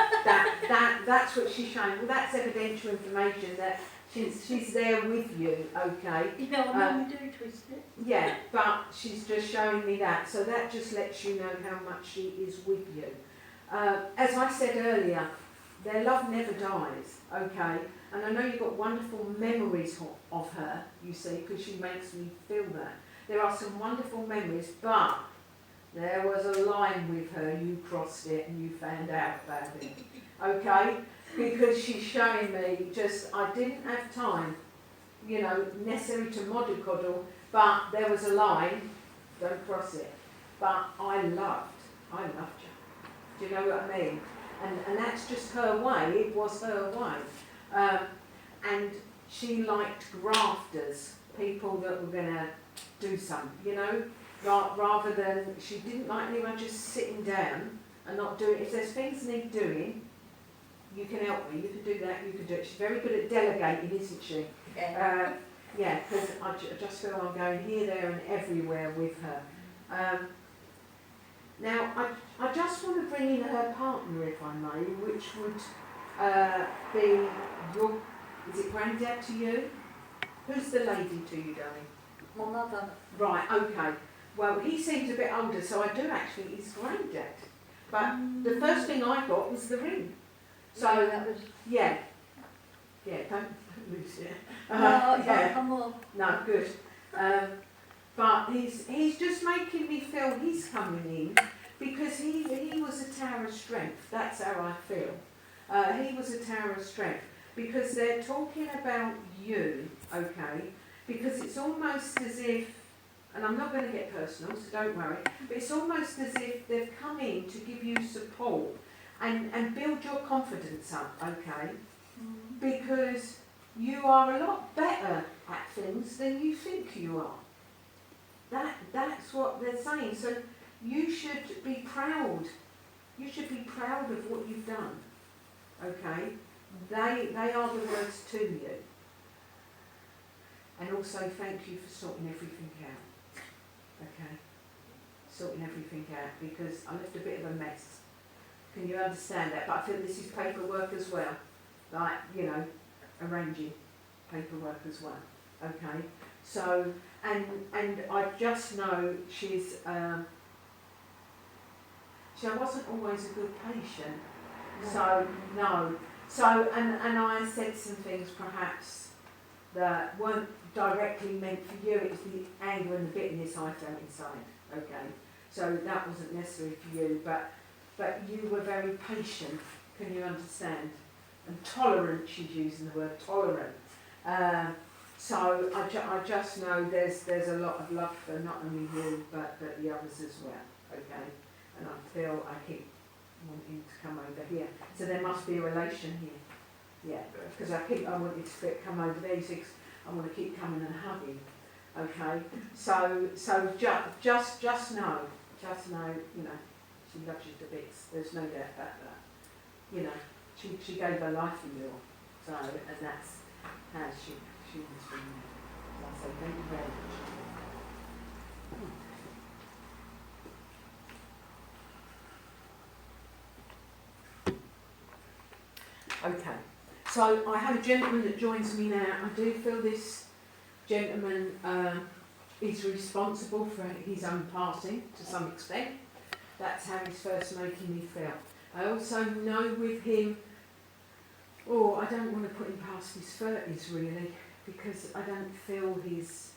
that's what she's showing. Well, that's evidential information that She's there with you, okay? You know, I do twist it. Yeah, but she's just showing me that, so that just lets you know how much she is with you. As I said earlier, their love never dies, okay? And I know you've got wonderful memories of her, you see, because she makes me feel that. There are some wonderful memories, but there was a line with her, you crossed it and you found out about it, okay? Because she's showing me just, I didn't have time, you know, necessary to mollycoddle, but there was a line, don't cross it. But I loved you. Do you know what I mean? And that's just her way, it was her way. And she liked grafters, people that were going to do something, you know, rather than, she didn't like anyone just sitting down and not doing it. If there's things need doing, you can help me, you can do that, you can do it. She's very good at delegating, isn't she? Yeah. Yeah, because I just feel I'm going here, there and everywhere with her. Now, I just want to bring in her partner, if I may, which would be your, is it granddad to you? Who's the lady to you, darling? My mother. Right, okay. Well, he seems a bit older, so I do actually, he's granddad. But the first thing I got was the ring. So, that was. yeah, don't lose it. No, Yeah. I'm all. No, good. But he's just making me feel he's coming in because he was a tower of strength. That's how I feel. He was a tower of strength because they're talking about you, okay? Because it's almost as if, and I'm not going to get personal, so don't worry, but it's almost as if they've come in to give you support and build your confidence up, okay? Because you are a lot better at things than you think you are. That's what they're saying. So you should be proud. You should be proud of what you've done. Okay? They are the words to you. And also thank you for sorting everything out. Okay? Sorting everything out because I left a bit of a mess. Can you understand that? But I feel this is paperwork as well. Like, you know, arranging paperwork as well. Okay? So, and I just know she's, she wasn't always a good patient. So, no. So, and I said some things perhaps that weren't directly meant for you. It was the anger and the bitterness I felt inside. Okay? So that wasn't necessary for you, but you were very patient. Can you understand? And tolerant, she's using the word tolerant. So I just know there's a lot of love for not only you, but the others as well, okay? And I feel I keep wanting to come over here. So there must be a relation here, yeah, because I wanted to come over there, so I want to keep coming and hugging, okay? So just know, you know, she loves you to bits, there's no doubt about that. You know, she gave her life for you, so, and that's how she has been there. So I say thank you very much. Okay, so I have a gentleman that joins me now. I do feel this gentleman is responsible for his own passing to some extent. That's how he's first making me feel. I also know with him, I don't want to put him past his 30s really, because I don't feel he's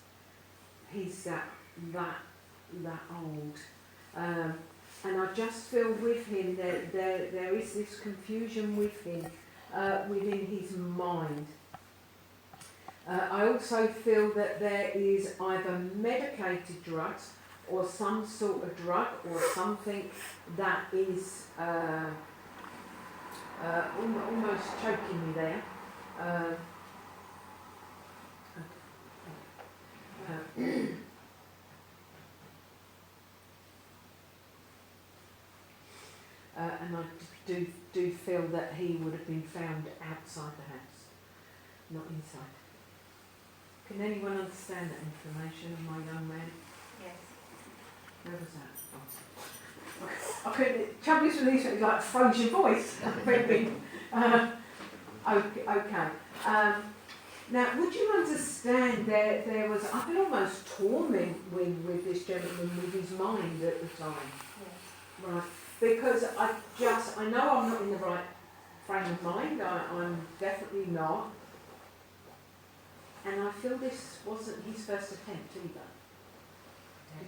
that old. And I just feel with him that there is this confusion with him within his mind. I also feel that there is either medicated drugs or some sort of drug or something that is almost choking me there. And I do feel that he would have been found outside the house, not inside. Can anyone understand that information of my young man? Yes. Where was that? Oh. I couldn't. Trouble is with these things, like froze your voice. Okay. Now, would you understand there was, I could almost torment with this gentleman with his mind at the time. Yes. Right. Because I know I'm not in the right frame of mind, I'm definitely not. And I feel this wasn't his first attempt either.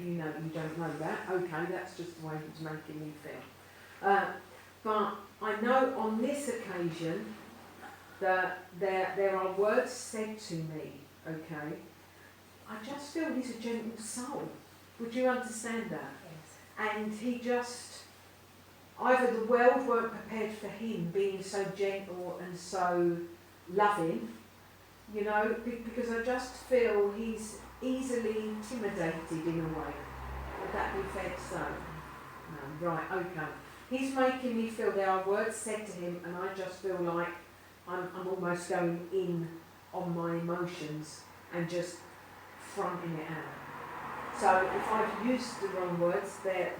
You don't know that. Okay, that's just the way he was making me feel. But I know on this occasion that there are words said to me, okay? I just feel he's a gentle soul. Would you understand that? Yes. And he just, either the world weren't prepared for him being so gentle and so loving, because I just feel he's easily intimidated in a way. Would that be fair to say? No, right, okay. He's making me feel there are words said to him, and I just feel like I'm almost going in on my emotions and just fronting it out. So if I've used the wrong words, they're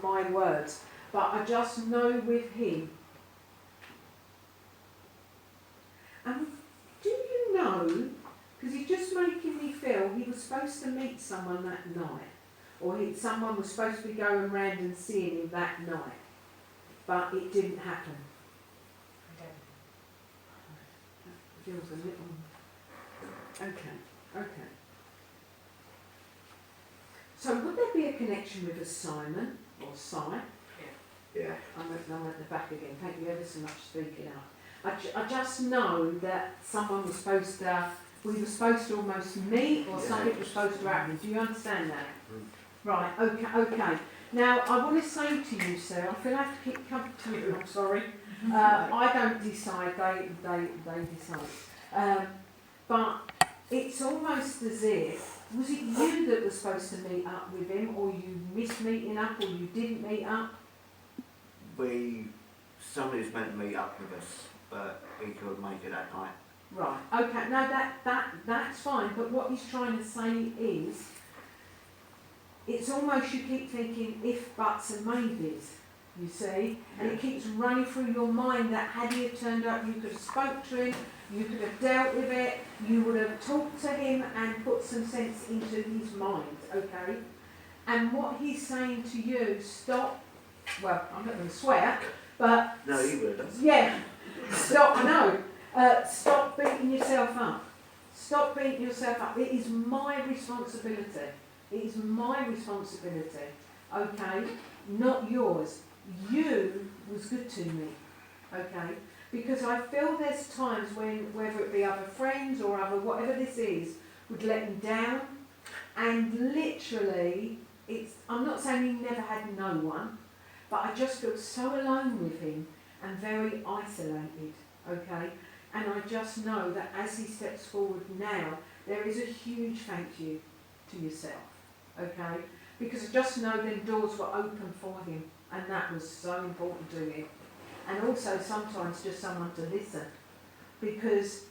my words. But I just know with him. And do you know, because he's just making me feel he was supposed to meet someone that night, or someone was supposed to be going round and seeing him that night, but it didn't happen. Feels a little... Okay. So would there be a connection with a Simon or Si? Yeah. I'm at the back again. Thank you ever so much for speaking up. I just know that someone was supposed to... We were supposed to almost meet, or something was supposed to happen. Do you understand that? Right, okay. Now, I want to say to you, sir, I feel I have to keep coming to you, I'm sorry. I don't decide, they decide. But it's almost as if, was it you that was supposed to meet up with him, or you missed meeting up, or you didn't meet up? Somebody was meant to meet up with us, but he couldn't make it that night. Right, okay, no, that's fine, but what he's trying to say is, it's almost you keep thinking if, buts and maybes, you see, and it keeps running through your mind that had he have turned up, you could have spoke to him, you could have dealt with it, you would have talked to him and put some sense into his mind, okay? And what he's saying to you, stop, well, I'm not going to swear, but... No, he would have. Yeah, stop, I know. Stop beating yourself up. Stop beating yourself up. It is my responsibility. It is my responsibility, okay? Not yours. You was good to me, okay? Because I feel there's times when, whether it be other friends or other whatever this is, would let him down. And literally, I'm not saying he never had no one, but I just feel so alone with him and very isolated, okay? And I just know that as he steps forward now, there is a huge thank you to yourself, okay? Because I just know them doors were open for him, and that was so important to him. And also sometimes just someone to listen, because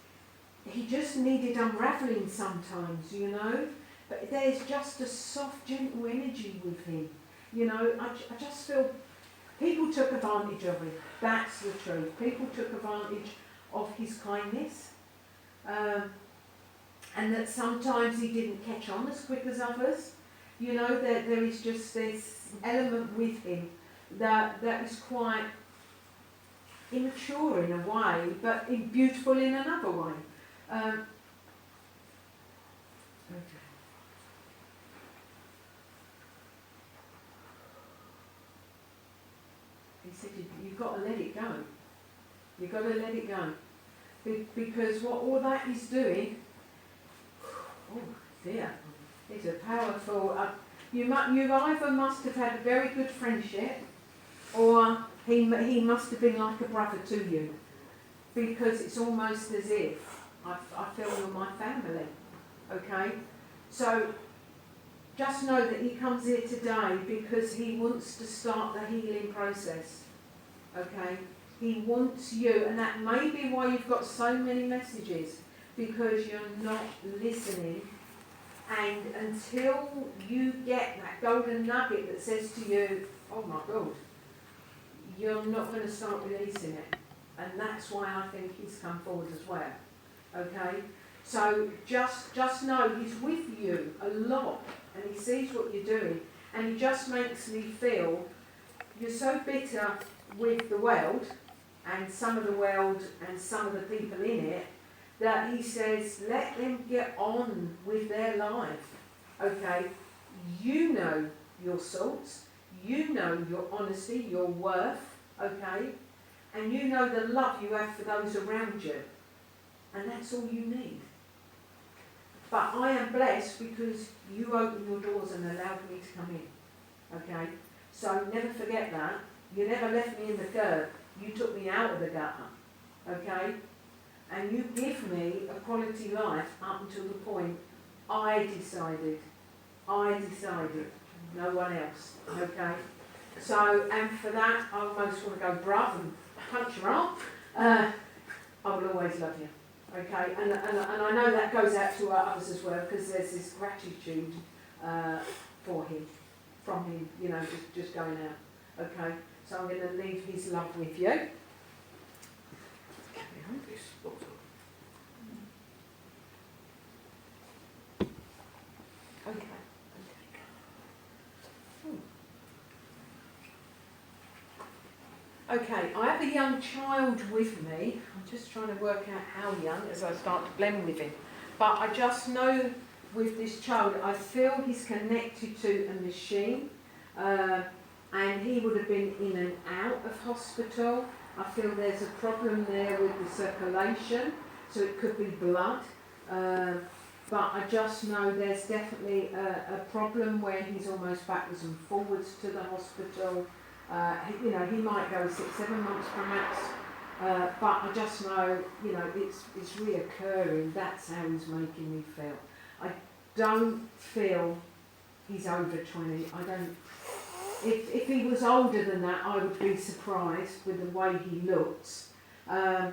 he just needed unravelling sometimes, you know? But there's just a soft, gentle energy with him. You know, I just feel people took advantage of him. That's the truth. People took advantage of his kindness. And that sometimes he didn't catch on as quick as others. You know, there is just this element with him that is quite immature in a way, but beautiful in another way. Okay. He said, you've got to let it go. You've got to let it go. Because what all that is doing, oh dear, it's a powerful, you either must have had a very good friendship, or he must have been like a brother to you. Because it's almost as if, I feel you're my family, okay? So, just know that he comes here today because he wants to start the healing process, okay? He wants you, and that may be why you've got so many messages, because you're not listening. And until you get that golden nugget that says to you, oh my God, you're not going to start releasing it. And that's why I think he's come forward as well, okay? So just know he's with you a lot, and he sees what you're doing, and he just makes me feel you're so bitter with the world, and some of the world and some of the people in it, that he says, let them get on with their life, okay? You know your salts, you know your honesty, your worth, okay? And you know the love you have for those around you. And that's all you need. But I am blessed because you opened your doors and allowed me to come in, okay? So never forget that. You never left me in the dirt. You took me out of the gutter, okay? And you give me a quality life up until the point I decided, no one else, okay? So, and for that, I almost want to go bruv and punch your arm. I will always love you, okay? And I know that goes out to others as well, because there's this gratitude for him, from him, you know, just going out, okay? So I'm going to leave his love with you. This bottle. Okay. Okay, I have a young child with me. I'm just trying to work out how young as I start to blend with him. But I just know with this child, I feel he's connected to a machine. And he would have been in and out of hospital. I feel there's a problem there with the circulation, so it could be blood. But I just know there's definitely a problem where he's almost backwards and forwards to the hospital. You know, he might go 6-7 months perhaps, but I just know, you know, it's reoccurring. That's how he's making me feel. I don't feel he's over 20. I don't. If he was older than that, I would be surprised with the way he looks. But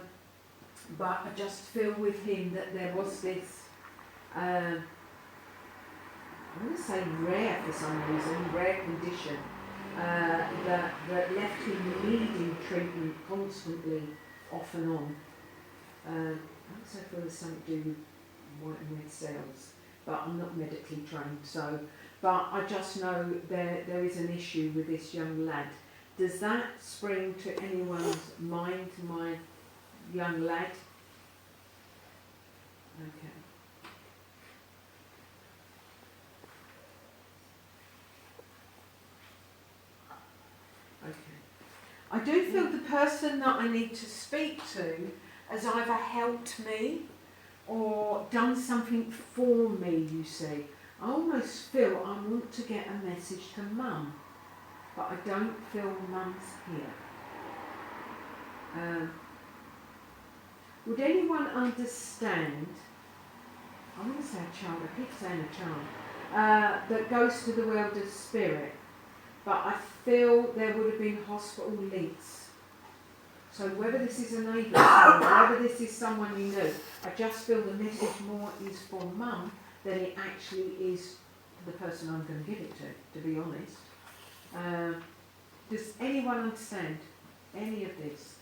I just feel with him that there was this, I want to say rare for some reason, rare condition, that left him needing treatment constantly, off and on. I also feel there's something to do with white and red cells, but I'm not medically trained, so. But I just know there is an issue with this young lad. Does that spring to anyone's mind, my young lad? Okay. Okay. I do feel the person that I need to speak to has either helped me or done something for me, you see. I almost feel I want to get a message to Mum, but I don't feel Mum's here. Would anyone understand, I want to say a child, I keep saying a child, that goes to the world of spirit, but I feel there would have been hospital links. So whether this is a neighbour, whether this is someone you know, I just feel the message more is for Mum than it actually is the person I'm going to give it to be honest. Does anyone understand any of this?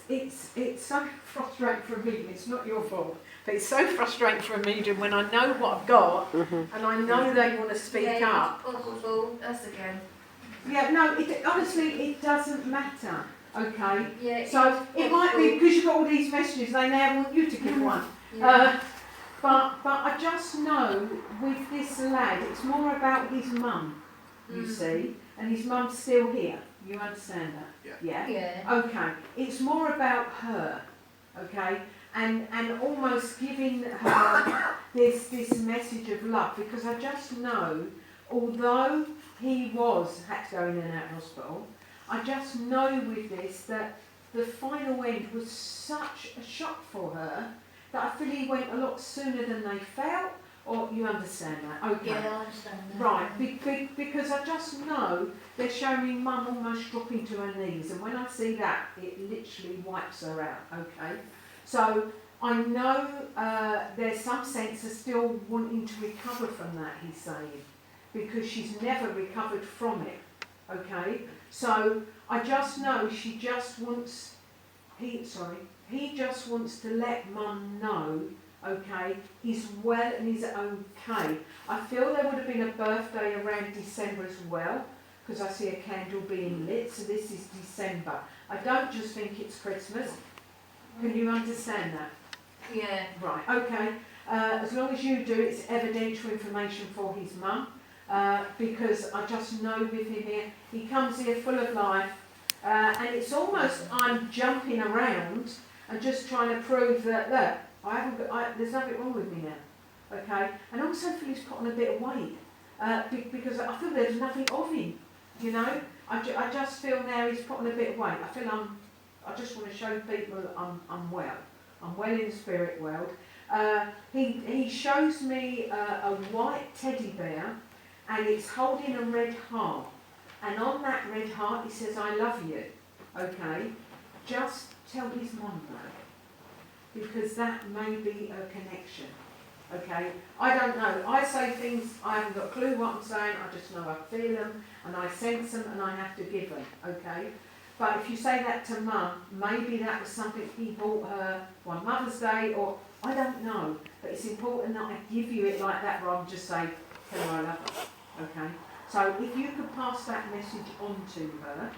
It's so frustrating for a medium. It's not your fault, but it's so frustrating for a medium when I know what I've got and I know they want to speak up. That's again. Yeah, no, honestly, it doesn't matter. Okay, Yeah, so it might be because you've got all these messages, they now want you to give one. Yeah. But I just know with this lad, it's more about his mum, you see, and his mum's still here. You understand that? Yeah. Yeah? Okay, it's more about her, okay, and almost giving her this message of love, because I just know, although he had to go in and out of hospital, I just know with this that the final end was such a shock for her that I feel he went a lot sooner than they felt, or you understand that? Okay. Yeah, I understand that. Right, because I just know they're showing me Mum almost dropping to her knees, and when I see that, it literally wipes her out, okay? So I know there's some sense of still wanting to recover from that, he's saying, because she's never recovered from it, okay? So I just know she just wants he just wants to let Mum know, okay, he's well and he's okay. I feel there would have been a birthday around December as well, because I see a candle being lit, so this is December. I don't just think it's Christmas. Can you understand that? Yeah. Right, okay. As long as you do, it's evidential information for his mum, because I just know with him here, he comes here full of life, and it's almost I'm jumping around and just trying to prove that, look, there's nothing wrong with me now, okay? And I also feel he's put on a bit of weight, because I feel there's nothing of him, you know? I just feel now he's put on a bit of weight. I just want to show people I'm well. I'm well in the spirit world. He shows me a white teddy bear, and it's holding a red heart. And on that red heart, he says, "I love you." Okay, just tell his mum that, because that may be a connection. Okay, I don't know. I say things, I haven't got a clue what I'm saying. I just know I feel them, and I sense them, and I have to give them. Okay. But if you say that to Mum, maybe that was something he bought her one Mother's Day, or I don't know. But it's important that I give you it like that rather than just say, "Tell her I love her." Okay? So if you could pass that message on to her,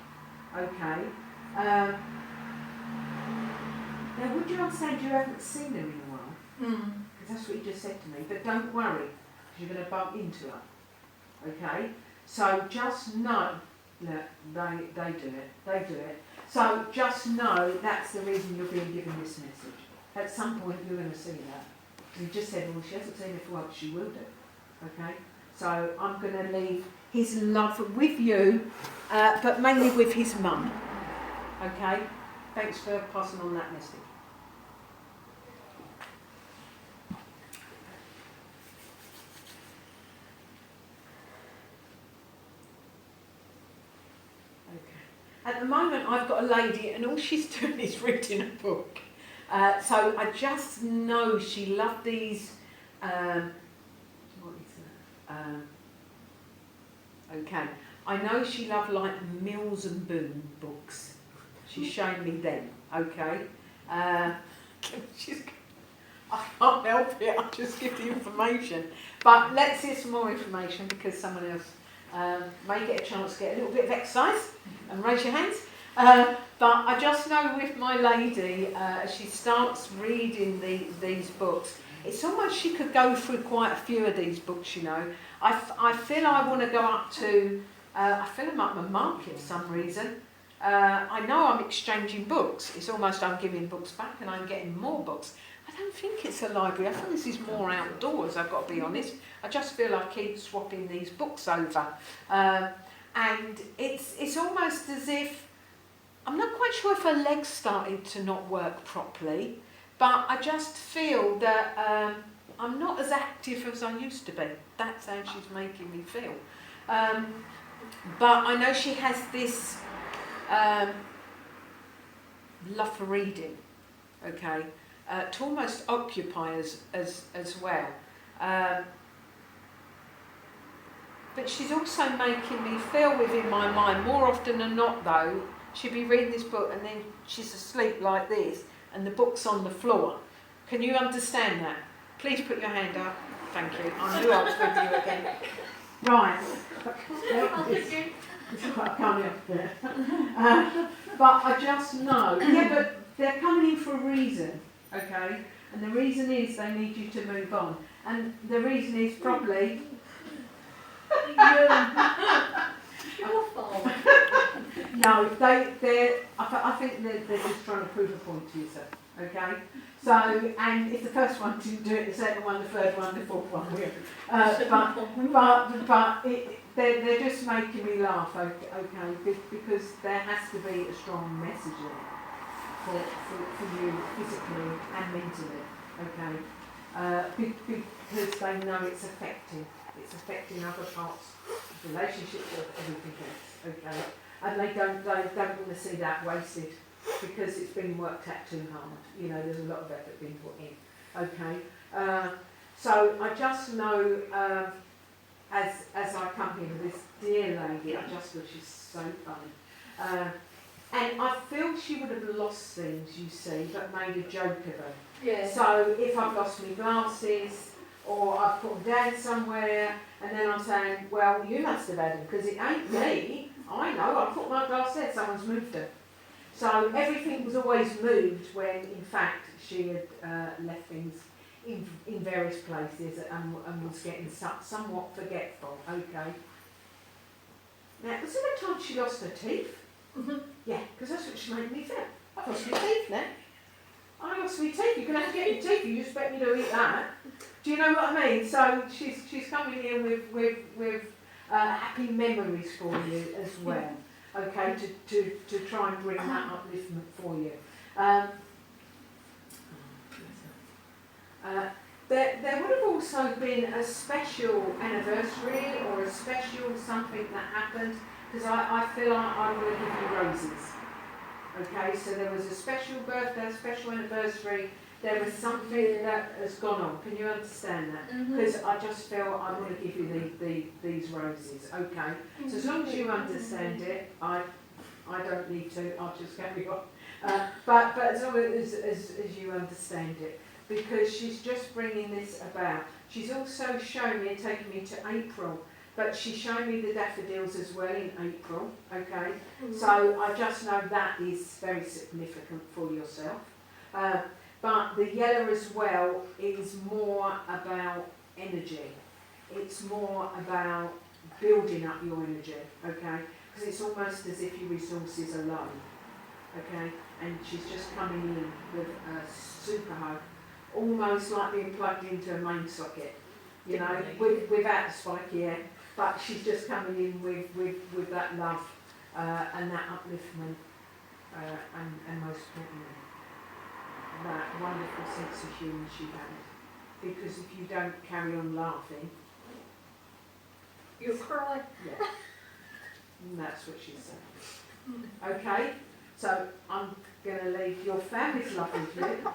okay? Now, would you understand you haven't seen her in a while? Because that's what you just said to me. But don't worry, because you're going to bump into her. Okay? So just know. Yeah, they do it. They do it. So just know that's the reason you're being given this message. At some point you're going to see that. You just said, well, she hasn't seen it for a while, but she will do. Okay? So I'm going to leave his love with you, but mainly with his mum. Okay? Thanks for passing on that message. At the moment, I've got a lady, and all she's doing is reading a book. So I just know she loved these. What is that? Okay, I know she loved like Mills and Boon books. She's showing me them. Okay. I can't help it. I'll just give the information. But let's hear some more information because someone else may get a chance to get a little bit of exercise. And raise your hands. But I just know with my lady, as she starts reading these books, it's almost she could go through quite a few of these books, you know. I feel I want to go up to, I feel I'm up my market for some reason. I know I'm exchanging books. It's almost I'm giving books back and I'm getting more books. I don't think it's a library. I think this is more outdoors, I've got to be honest. I just feel I keep swapping these books over. And it's almost as if, I'm not quite sure if her legs started to not work properly, but I just feel that I'm not as active as I used to be. That's how she's making me feel. But I know she has this love for reading, okay, to almost occupy us as well. But she's also making me feel within my mind, more often than not though, she'd be reading this book and then she's asleep like this and the book's on the floor. Can you understand that? Please put your hand up. Thank you. I knew I was with you again. Right. I can't help it. But I just know. Yeah, but they're coming in for a reason, okay? And the reason is they need you to move on. And the reason is probably... No, I think they're just trying to prove a point to you, sir. Okay? So, and if the first one didn't do it, the second one, the third one, the fourth one will. But they're just making me laugh, okay? Because there has to be a strong message there for you physically and mentally, okay? Because they know it's affecting other parts of the relationship or everything else, okay? And they don't want to see that wasted because it's been worked at too hard. You know, there's a lot of effort being put in, okay? So I just know, as I come here with this dear lady, I just feel she's so funny. And I feel she would have lost things, you see, but made a joke of them. Yeah. So if I've lost my glasses, or I've put them down somewhere, and then I'm saying, well, you must have had them, because it ain't me. I know, I put my glasses there, someone's moved them. So everything was always moved when, in fact, she had left things in various places and was getting somewhat forgetful. Okay. Now, was there a time she lost her teeth? Mhm. Yeah, because that's what she made me feel. I've lost my teeth now. I lost my teeth. You're going to have to get your teeth. You expect me to eat that? Do you know what I mean? So she's coming in with happy memories for you as well. Okay, to try and bring that upliftment for you. There would have also been a special anniversary or a special something that happened, because I feel I want to give you roses. Okay, so there was a special birthday, a special anniversary, there was something that has gone on. Can you understand that? Because I just feel I want to give you these roses. Okay, so as long as you understand it, I don't need to, I'll just carry on. But as long as you understand it, because she's just bringing this about. She's also shown me and taken me to April, but she's shown me the daffodils as well in April, okay? So I just know that is very significant for yourself. But the yellow as well is more about energy. It's more about building up your energy, okay? Because it's almost as if your resources are low, okay? And she's just coming in with a super hug, almost like being plugged into a main socket, you know, without the spike, yeah. But she's just coming in with that love and that upliftment, and most importantly, that wonderful sense of humour she had. Because if you don't carry on laughing, You cry. yeah, and that's what she's saying. Okay, so I'm going to leave your family's lovely to you.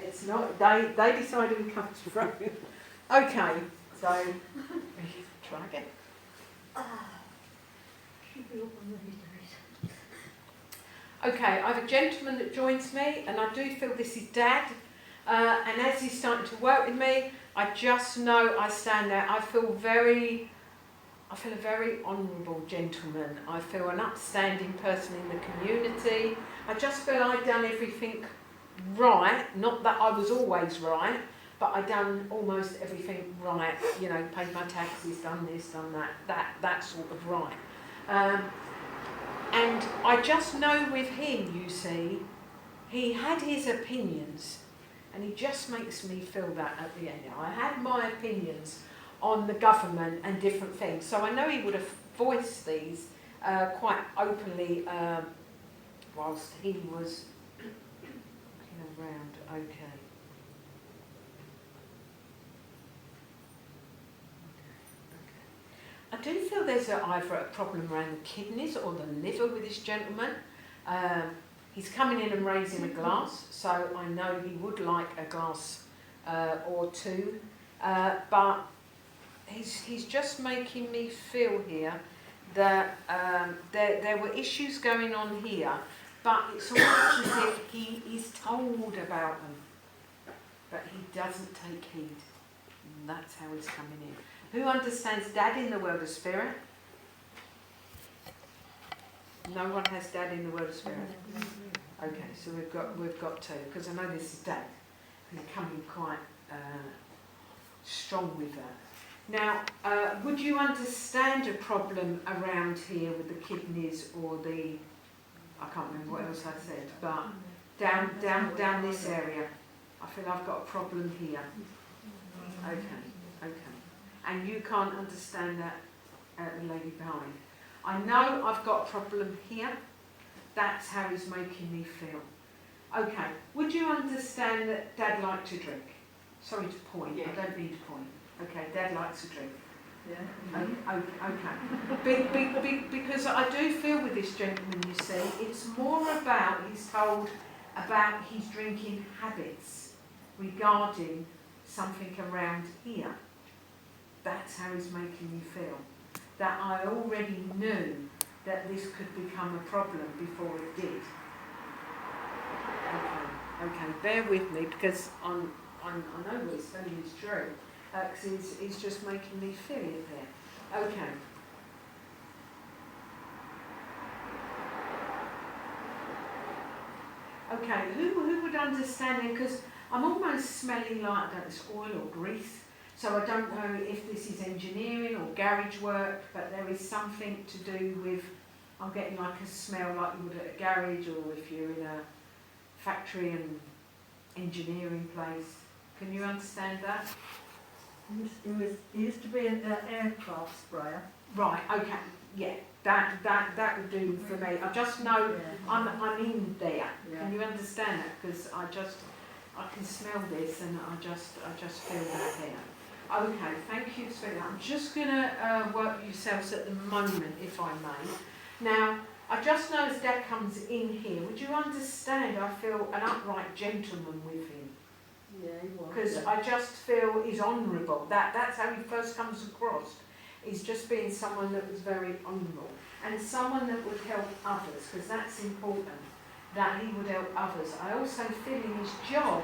It's not, they decided who comes from. Okay, so try again. Okay, I have a gentleman that joins me, and I do feel this is Dad. And as he's starting to work with me, I just know I stand there. I feel a very honourable gentleman. I feel an upstanding person in the community. I just feel I've done everything right. Not that I was always right, but I done almost everything right. You know, paid my taxes, done this, done that sort of right. And I just know with him, you see, he had his opinions, and he just makes me feel that at the end. I had my opinions on the government and different things, so I know he would have voiced these quite openly whilst he was looking around. Okay. I do feel there's either a problem around the kidneys or the liver with this gentleman. He's coming in and raising a glass, so I know he would like a glass or two, but he's just making me feel here that there were issues going on here, but it's almost as if he is told about them, but he doesn't take heed. And that's how he's coming in. Who understands Dad in the world of spirit? No one has Dad in the world of spirit. Okay, so we've got two, because I know this is Dad. He's coming quite strong with that. Now, would you understand a problem around here with the kidneys or the, I can't remember what else I said, but down this area? I feel I've got a problem here. Okay. And you can't understand that, the lady behind. I know I've got a problem here. That's how he's making me feel. Okay, would you understand that Dad liked to drink? Sorry to point, I don't mean to point. Okay, Dad likes to drink. Yeah. Okay. Because I do feel with this gentleman, you see, it's more about, he's told about his drinking habits regarding something around here. That's how he's making me feel. That I already knew that this could become a problem before it did. Okay, bear with me because I know what he's telling is true, because he's just making me feel it there. Okay. Okay, who would understand it? Because I'm almost smelling like it's oil or grease, so I don't know if this is engineering or garage work, but there is something to do with, I'm getting like a smell like you would at a garage, or if you're in a factory and engineering place. Can you understand that? It used to be an aircraft sprayer. Right, okay, yeah, that would do for me. I just know I'm in there. Yeah. Can you understand that? Because I can smell this and I just feel that there. Okay, thank you for that. I'm just going to work yourselves at the moment, if I may. Now, I just know as Dad comes in here, would you understand I feel an upright gentleman with him? Yeah, he was. Because I just feel he's honourable. That's how he first comes across. He's just being someone that was very honourable. And someone that would help others, because that's important, that he would help others. I also feel in his job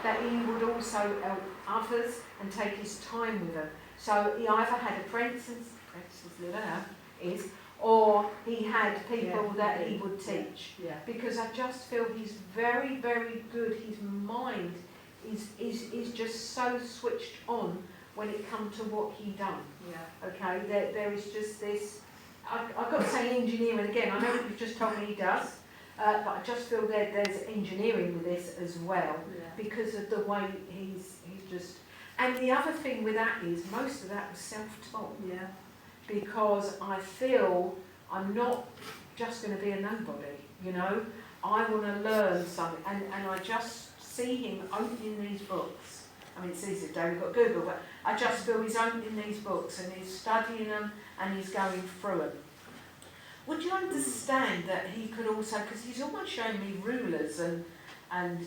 that he would also help others and take his time with them. So he either had apprentices, or he had people that he would teach. Yeah. Because I just feel he's very, very good. His mind is just so switched on when it comes to what he done. Yeah. Okay, there is just this, I've got to say engineering again, I know what you've just told me he does, but I just feel that there's engineering with this as well, because of the way he's just, and the other thing with that is, most of that was self-taught. Yeah. Because I feel I'm not just going to be a nobody, you know, I want to learn something, and I just see him opening these books. I mean, it's easy today, we've got Google, but I just feel he's opening these books and he's studying them and he's going through them. Would you understand that he could also, because he's almost showing me rulers, and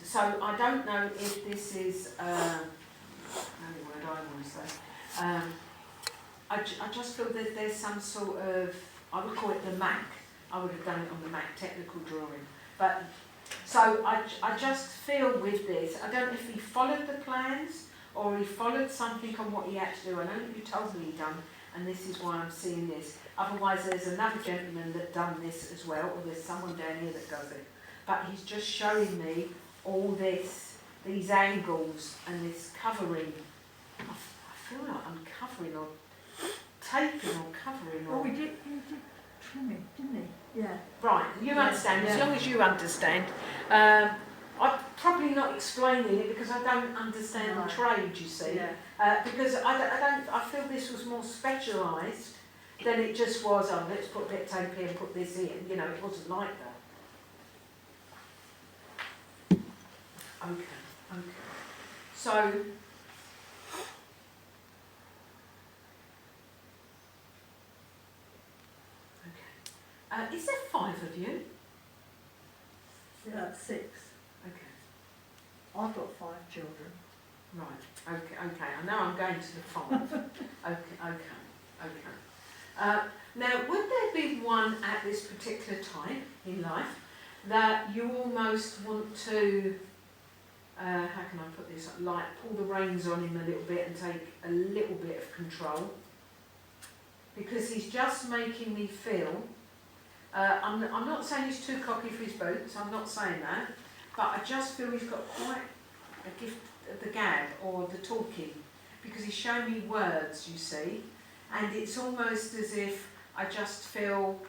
so I don't know if this is, only word I want to say, I just feel that there's some sort of, I would call it the Mac. I would have done it on the Mac technical drawing. But so I just feel with this, I don't know if he followed the plans or he followed something on what he had to do. I know that you told me he done, and this is why I'm seeing this. Otherwise, there's another gentleman that done this as well, or there's someone down here that does it. But he's just showing me all this, these angles and this covering. I feel like I'm covering or taping or covering. Or... Oh, he did trimming, didn't he? Yeah. Right, you understand, as long as you understand. I'm probably not explaining it because I don't understand the trade, you see. Yeah. Because I feel this was more specialised than it just was, oh, let's put a bit of tape here and put this in. You know, it wasn't like that. Okay. So, is there 5 of you? Yeah, 6. Okay. I've got 5 children. Right. Okay. I know I'm going to the 5. Okay. Now, would there be one at this particular time in life that you almost want to, how can I put this, like pull the reins on him a little bit and take a little bit of control? Because he's just making me feel, I'm not saying he's too cocky for his boots, I'm not saying that, but I just feel he's got quite a gift of the gab or the talking, because he's showing me words, you see, and it's almost as if I just feel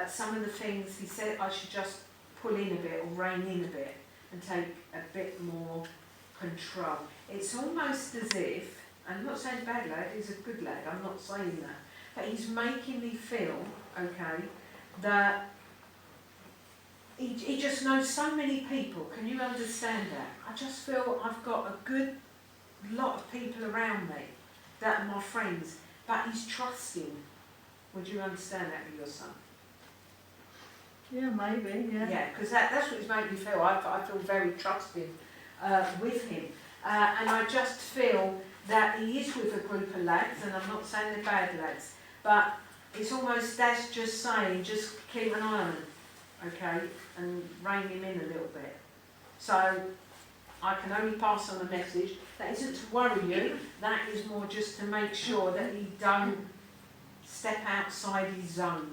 some of the things he said I should just pull in a bit or rein in a bit and take a bit more control. It's almost as if, I'm not saying bad lad, he's a good lad, I'm not saying that, but he's making me feel, okay, that he just knows so many people. Can you understand that? I just feel I've got a good lot of people around me that are my friends, but he's trusting. Would you understand that with your son? Yeah, maybe, yeah. Yeah, because that's what he's made me feel. I feel very trusting with him. And I just feel that he is with a group of lads, and I'm not saying they're bad lads, but it's almost Dad's just saying, just keep an eye on him, okay, and rein him in a little bit. So I can only pass on a message. That isn't to worry you, that is more just to make sure that he don't step outside his zone.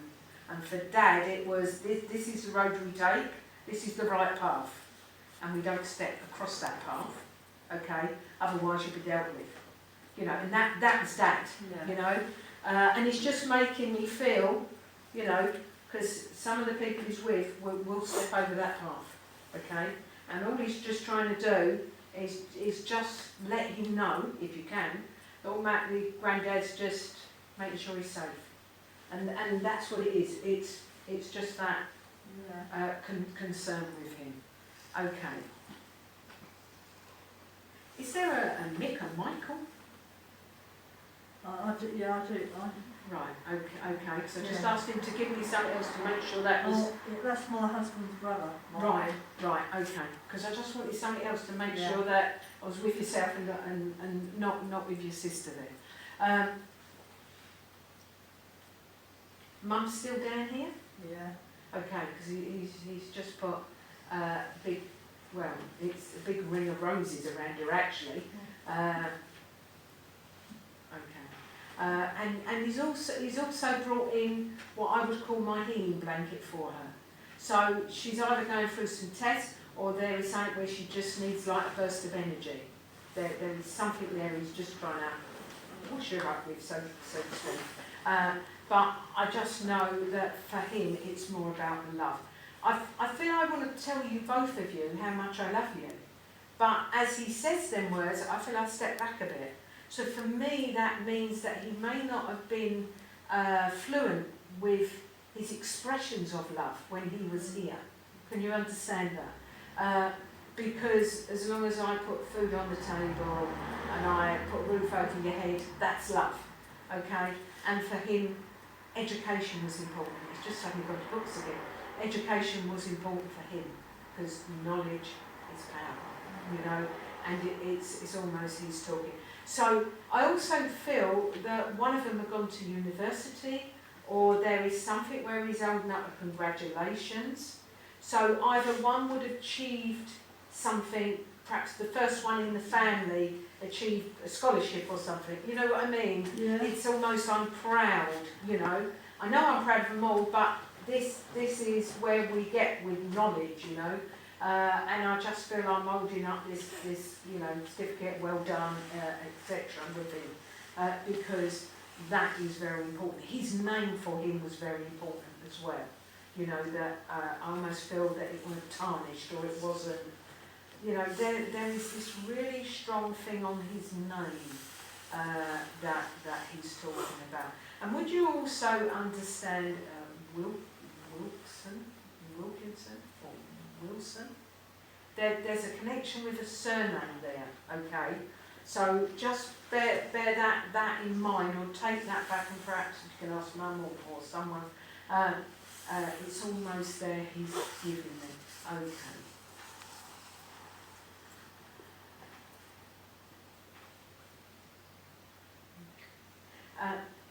And for Dad, it was, this is the road we take, this is the right path, and we don't step across that path, okay, otherwise you'll be dealt with. You know, and that was Dad, you know. And it's just making me feel, you know, because some of the people he's with will step over that path, okay? And all he's just trying to do is just let him know, if you can, that automatically Granddad's just making sure he's safe. And that's what it is. It's just that concern with him. Okay. Is there a Mick and Michael? I do. Right, okay, so I just asked him to give me something else to make sure that was... Oh, yeah, that's my husband's brother. Right, okay, because I just wanted something else to make sure that I was with yourself and not with your sister there. Mum's still down here? Yeah. Okay, because he's just put big, well, it's a big ring of roses around here actually. And he's also brought in what I would call my healing blanket for her. So she's either going through some tests or there is something where she just needs like a burst of energy. There is something there he's just trying to push her up with, so to speak. But I just know that for him it's more about the love. I feel I want to tell you, both of you, how much I love you. But as he says them words, I feel I step back a bit. So for me, that means that he may not have been fluent with his expressions of love when he was here. Can you understand that? Because as long as I put food on the table and I put a roof over your head, that's love, okay? And for him, education was important. He's just suddenly got his books again. Education was important for him because knowledge is power, you know, and it's almost he's talking. So I also feel that one of them have gone to university, or there is something where he's holding up a congratulations. So either one would have achieved something, perhaps the first one in the family achieved a scholarship or something, you know what I mean? Yeah. It's almost I'm proud, you know. I know I'm proud of them all, but this is where we get with knowledge, you know. And I just feel I'm holding up this you know, certificate, well done, etc. with him, because that is very important. His name for him was very important as well. You know, that I almost feel that it wasn't tarnished or it wasn't, you know, there is this really strong thing on his name that he's talking about. And would you also understand Wilkinson? Wilson. There's a connection with a surname there, okay? So just bear that in mind, or take that back, and perhaps you can ask Mum or someone. It's almost there, he's giving me. Okay.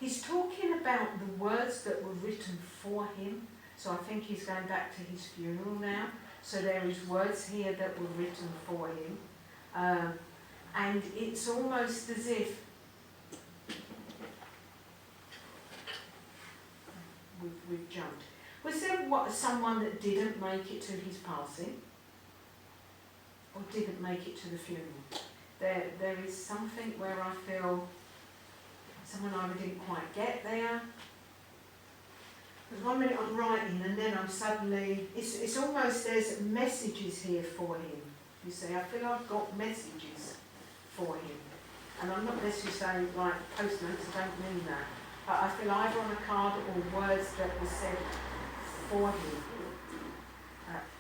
He's talking about the words that were written for him. So I think he's going back to his funeral now. So there is words here that were written for him. And it's almost as if we've jumped. Was there someone that didn't make it to his passing? Or didn't make it to the funeral? There is something where I feel someone either didn't quite get there. Because 1 minute I'm writing and then I'm suddenly, it's almost there's messages here for him. You see, I feel I've got messages for him. And I'm not necessarily saying, right, post notes, I don't mean that. But I feel either on a card or words that were said for him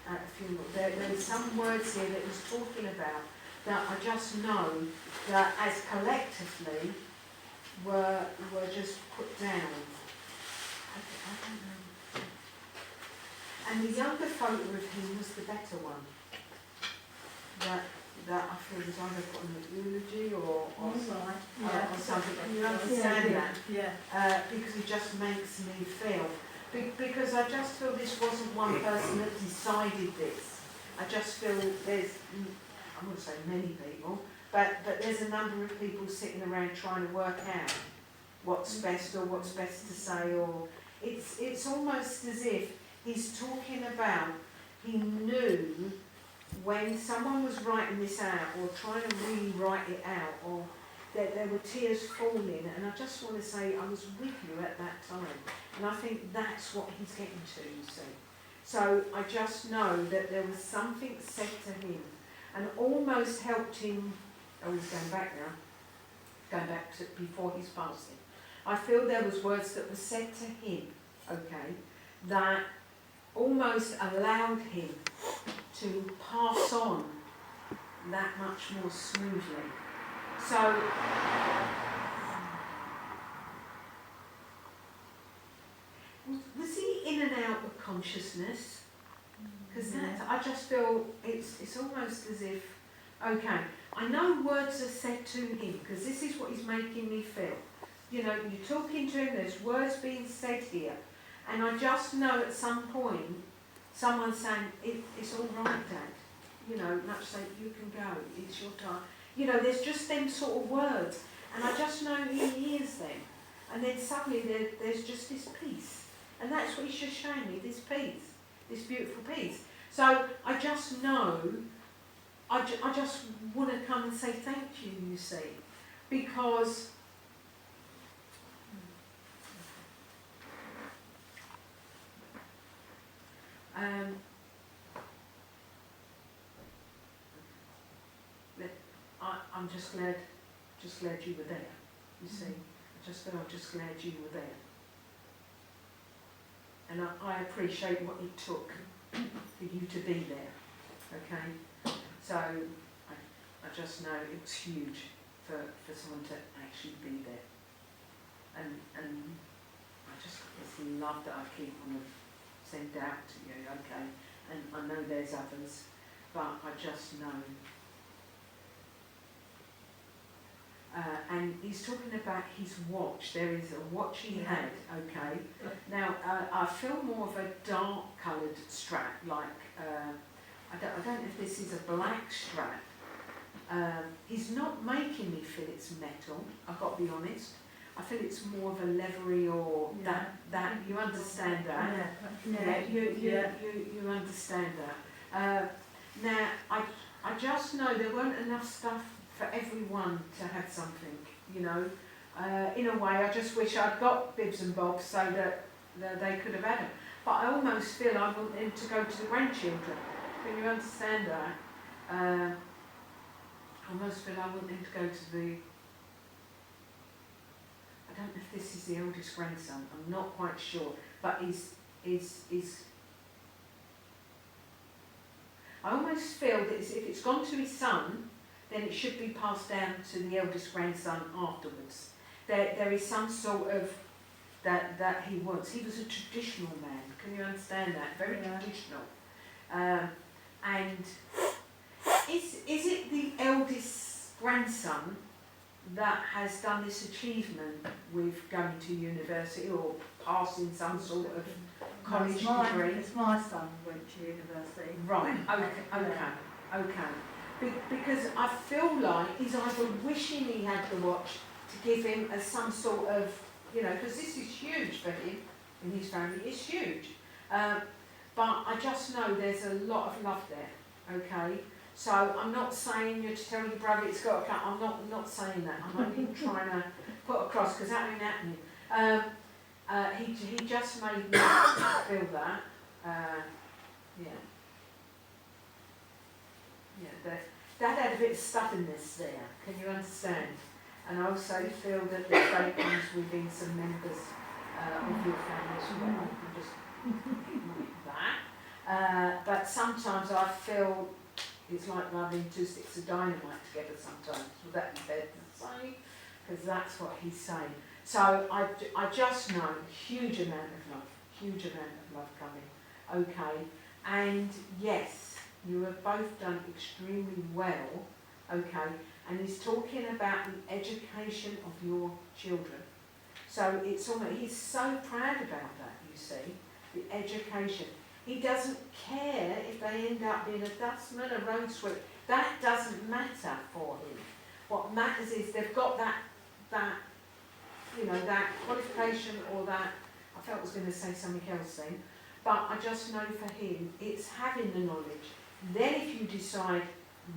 at a funeral. There's some words here that he's talking about that I just know that as collectively were just put down. I don't know. And the younger photo of him was the better one that that I feel was either put on an eulogy or Yeah. something. Can you understand that? Yeah. Because it just makes me feel. Because I just feel this wasn't one person that decided this. I just feel there's, I wouldn't say many people, but there's a number of people sitting around trying to work out what's best or what's best to say, or it's almost as if he's talking about he knew when someone was writing this out or trying to rewrite it out, or that there were tears falling, and I just want to say I was with you at that time, and I think that's what he's getting to, you see. So I just know that there was something said to him and almost helped him. Oh, he's going back now, going back to before his passing. I feel there was words that were said to him, okay, that almost allowed him to pass on that much more smoothly. So, was he in and out of consciousness? Because I just feel it's almost as if, okay, I know words are said to him, because this is what he's making me feel. You know, you're talking to him, there's words being said here, and I just know at some point, someone's saying, it's all right, Dad. You know, much say, you can go, it's your time. You know, there's just them sort of words, and I just know he hears them. And then suddenly there's just this peace. And that's what he's just showing me, this peace, this beautiful peace. So I just know, I just want to come and say thank you, you see, because I'm just glad you were there, you see. I'm just glad you were there. And I appreciate what it took for you to be there, okay? So I just know it was huge for someone to actually be there. And I just, it's love that I keep on send out to you, okay? And I know there's others, but I just know. And he's talking about his watch. There is a watch he had, okay? Now, I feel more of a dark coloured strap, like, I don't know if this is a black strap. He's not making me feel it's metal, I've got to be honest. I feel it's more of a leathery or that you understand that? You understand that. Now, I just know there weren't enough stuff for everyone to have something, you know. In a way, I just wish I'd got bibs and bobs so that they could have had them. But I almost feel I want them to go to the grandchildren. Can you understand that? I almost feel I want them to go to the... I don't know if this is the eldest grandson. I'm not quite sure. But he's I almost feel that if it's gone to his son, then it should be passed down to the eldest grandson afterwards. There is some sort of that he wants. He was a traditional man. Can you understand that? Very traditional. And is it the eldest grandson that has done this achievement with going to university or passing some sort of college degree? It's my son who went to university. Right. Okay. Because I feel like he's either wishing he had the watch to give him as some sort of, you know, because this is huge for him and his family, it's huge. But I just know there's a lot of love there, okay? So I'm not saying you're to tell your brother it's got to come, I'm not saying that. I'm only trying to put across, because that ain't happening. He just made me feel that, Dad had a bit of stubbornness there, can you understand? And I also feel that the trait comes within some members of your family as well. You can just ignore that. But sometimes I feel it's like rubbing two sticks of dynamite together sometimes. Would that be fair to say? Because that's what he's saying. So I just know huge amount of love coming. Okay, and yes, you have both done extremely well okay? And he's talking about the education of your children. So it's almost, he's so proud about that, you see, the education. He doesn't care if they end up being a dustman, a road sweeper. That doesn't matter for him. What matters is they've got that qualification or that, I felt I was going to say something else then, but I just know for him, it's having the knowledge. Then if you decide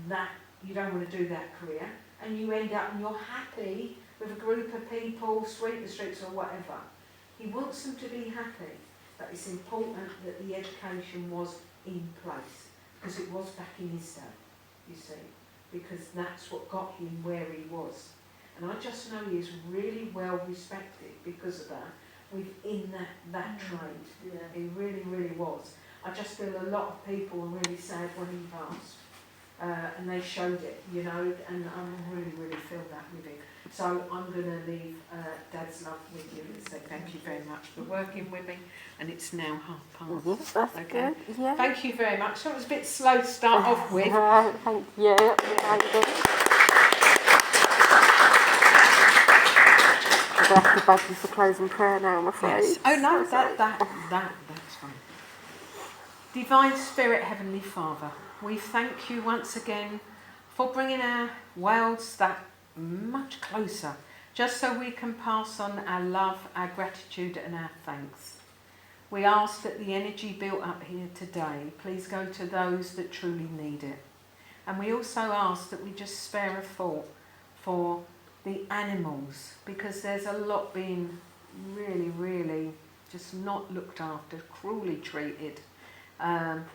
that you don't want to do that career, and you end up and you're happy with a group of people, sweep the streets or whatever, he wants them to be happy. But it's important that the education was in place, because it was back in his day, you see, because that's what got him where he was. And I just know he is really well respected because of that, within that trade. Yeah. He really, really was. I just feel a lot of people were really sad when he passed. And they showed it, you know, and I really, really feel that with him. So I'm going to leave Dad's love with you and say thank you very much for working with me. And it's now past. That's Okay. good. Yeah. Thank you very much. So it was a bit slow to start off with. Thank you. Thank you. I have to beg you for closing prayer now, I'm afraid. Yes. Oh no, that's fine. Divine Spirit, Heavenly Father, we thank you once again for bringing our worlds that much closer, just so we can pass on our love, our gratitude and our thanks. We ask that the energy built up here today, please go to those that truly need it. And we also ask that we just spare a thought for the animals, because there's a lot being really, really just not looked after, cruelly treated. And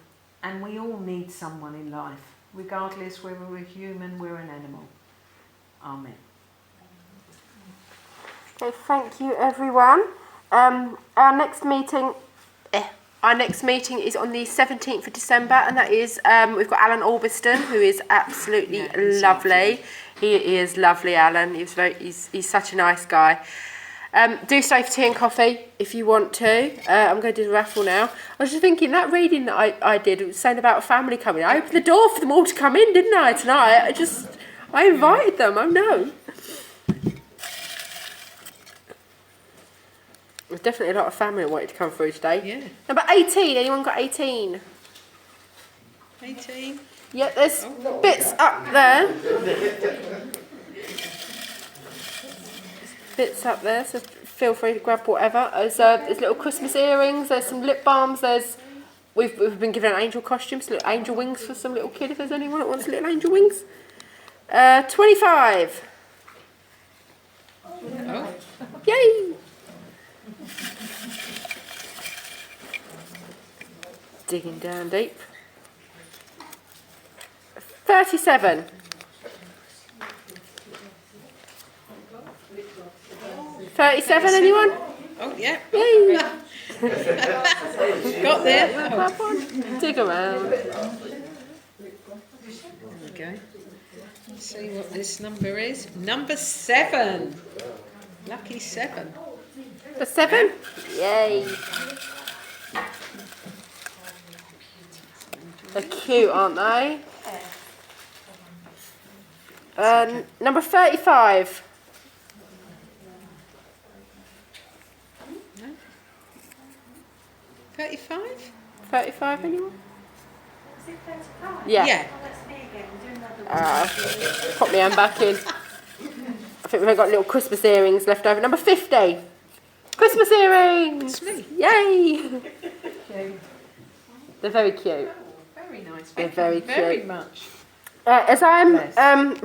we all need someone in life, regardless whether we're human, we're an animal. Amen. Okay, thank you everyone. Our next meeting is on the 17th of December, and that is we've got Alan Orbiston, who is absolutely lovely. He is lovely, Alan. He's such a nice guy. Do stay for tea and coffee if you want to. I'm going to do the raffle now. I was just thinking, that reading that I did, it was saying about a family coming. I opened the door for them all to come in, didn't I, tonight? I invited them, I know. There's definitely a lot of family that wanted to come through today. Yeah. Number 18, anyone got 18? 18. Yeah, there's bits up there. Bits up there, so feel free to grab whatever. There's little Christmas earrings, there's some lip balms, we've been given an angel costume, so little angel wings for some little kid if there's anyone that wants little angel wings. 25. Oh. Yay! Digging down deep. 37. 37, anyone? Oh, yeah. Yay! Got there. Oh. Grab one. Dig around. There we go. Let's see what this number is. Number 7. Lucky 7. The 7? Yay! They're cute, aren't they? Number 35. No? 35? 35, anyone? Was it 35? Yeah. Yeah. Oh, that's me again. Do another one. Put my hand back in. I think we've got little Christmas earrings left over. Number 50. Christmas earrings! It's me. Yay! They're very cute. Very nice. They're Thank very you very cute. much. As I'm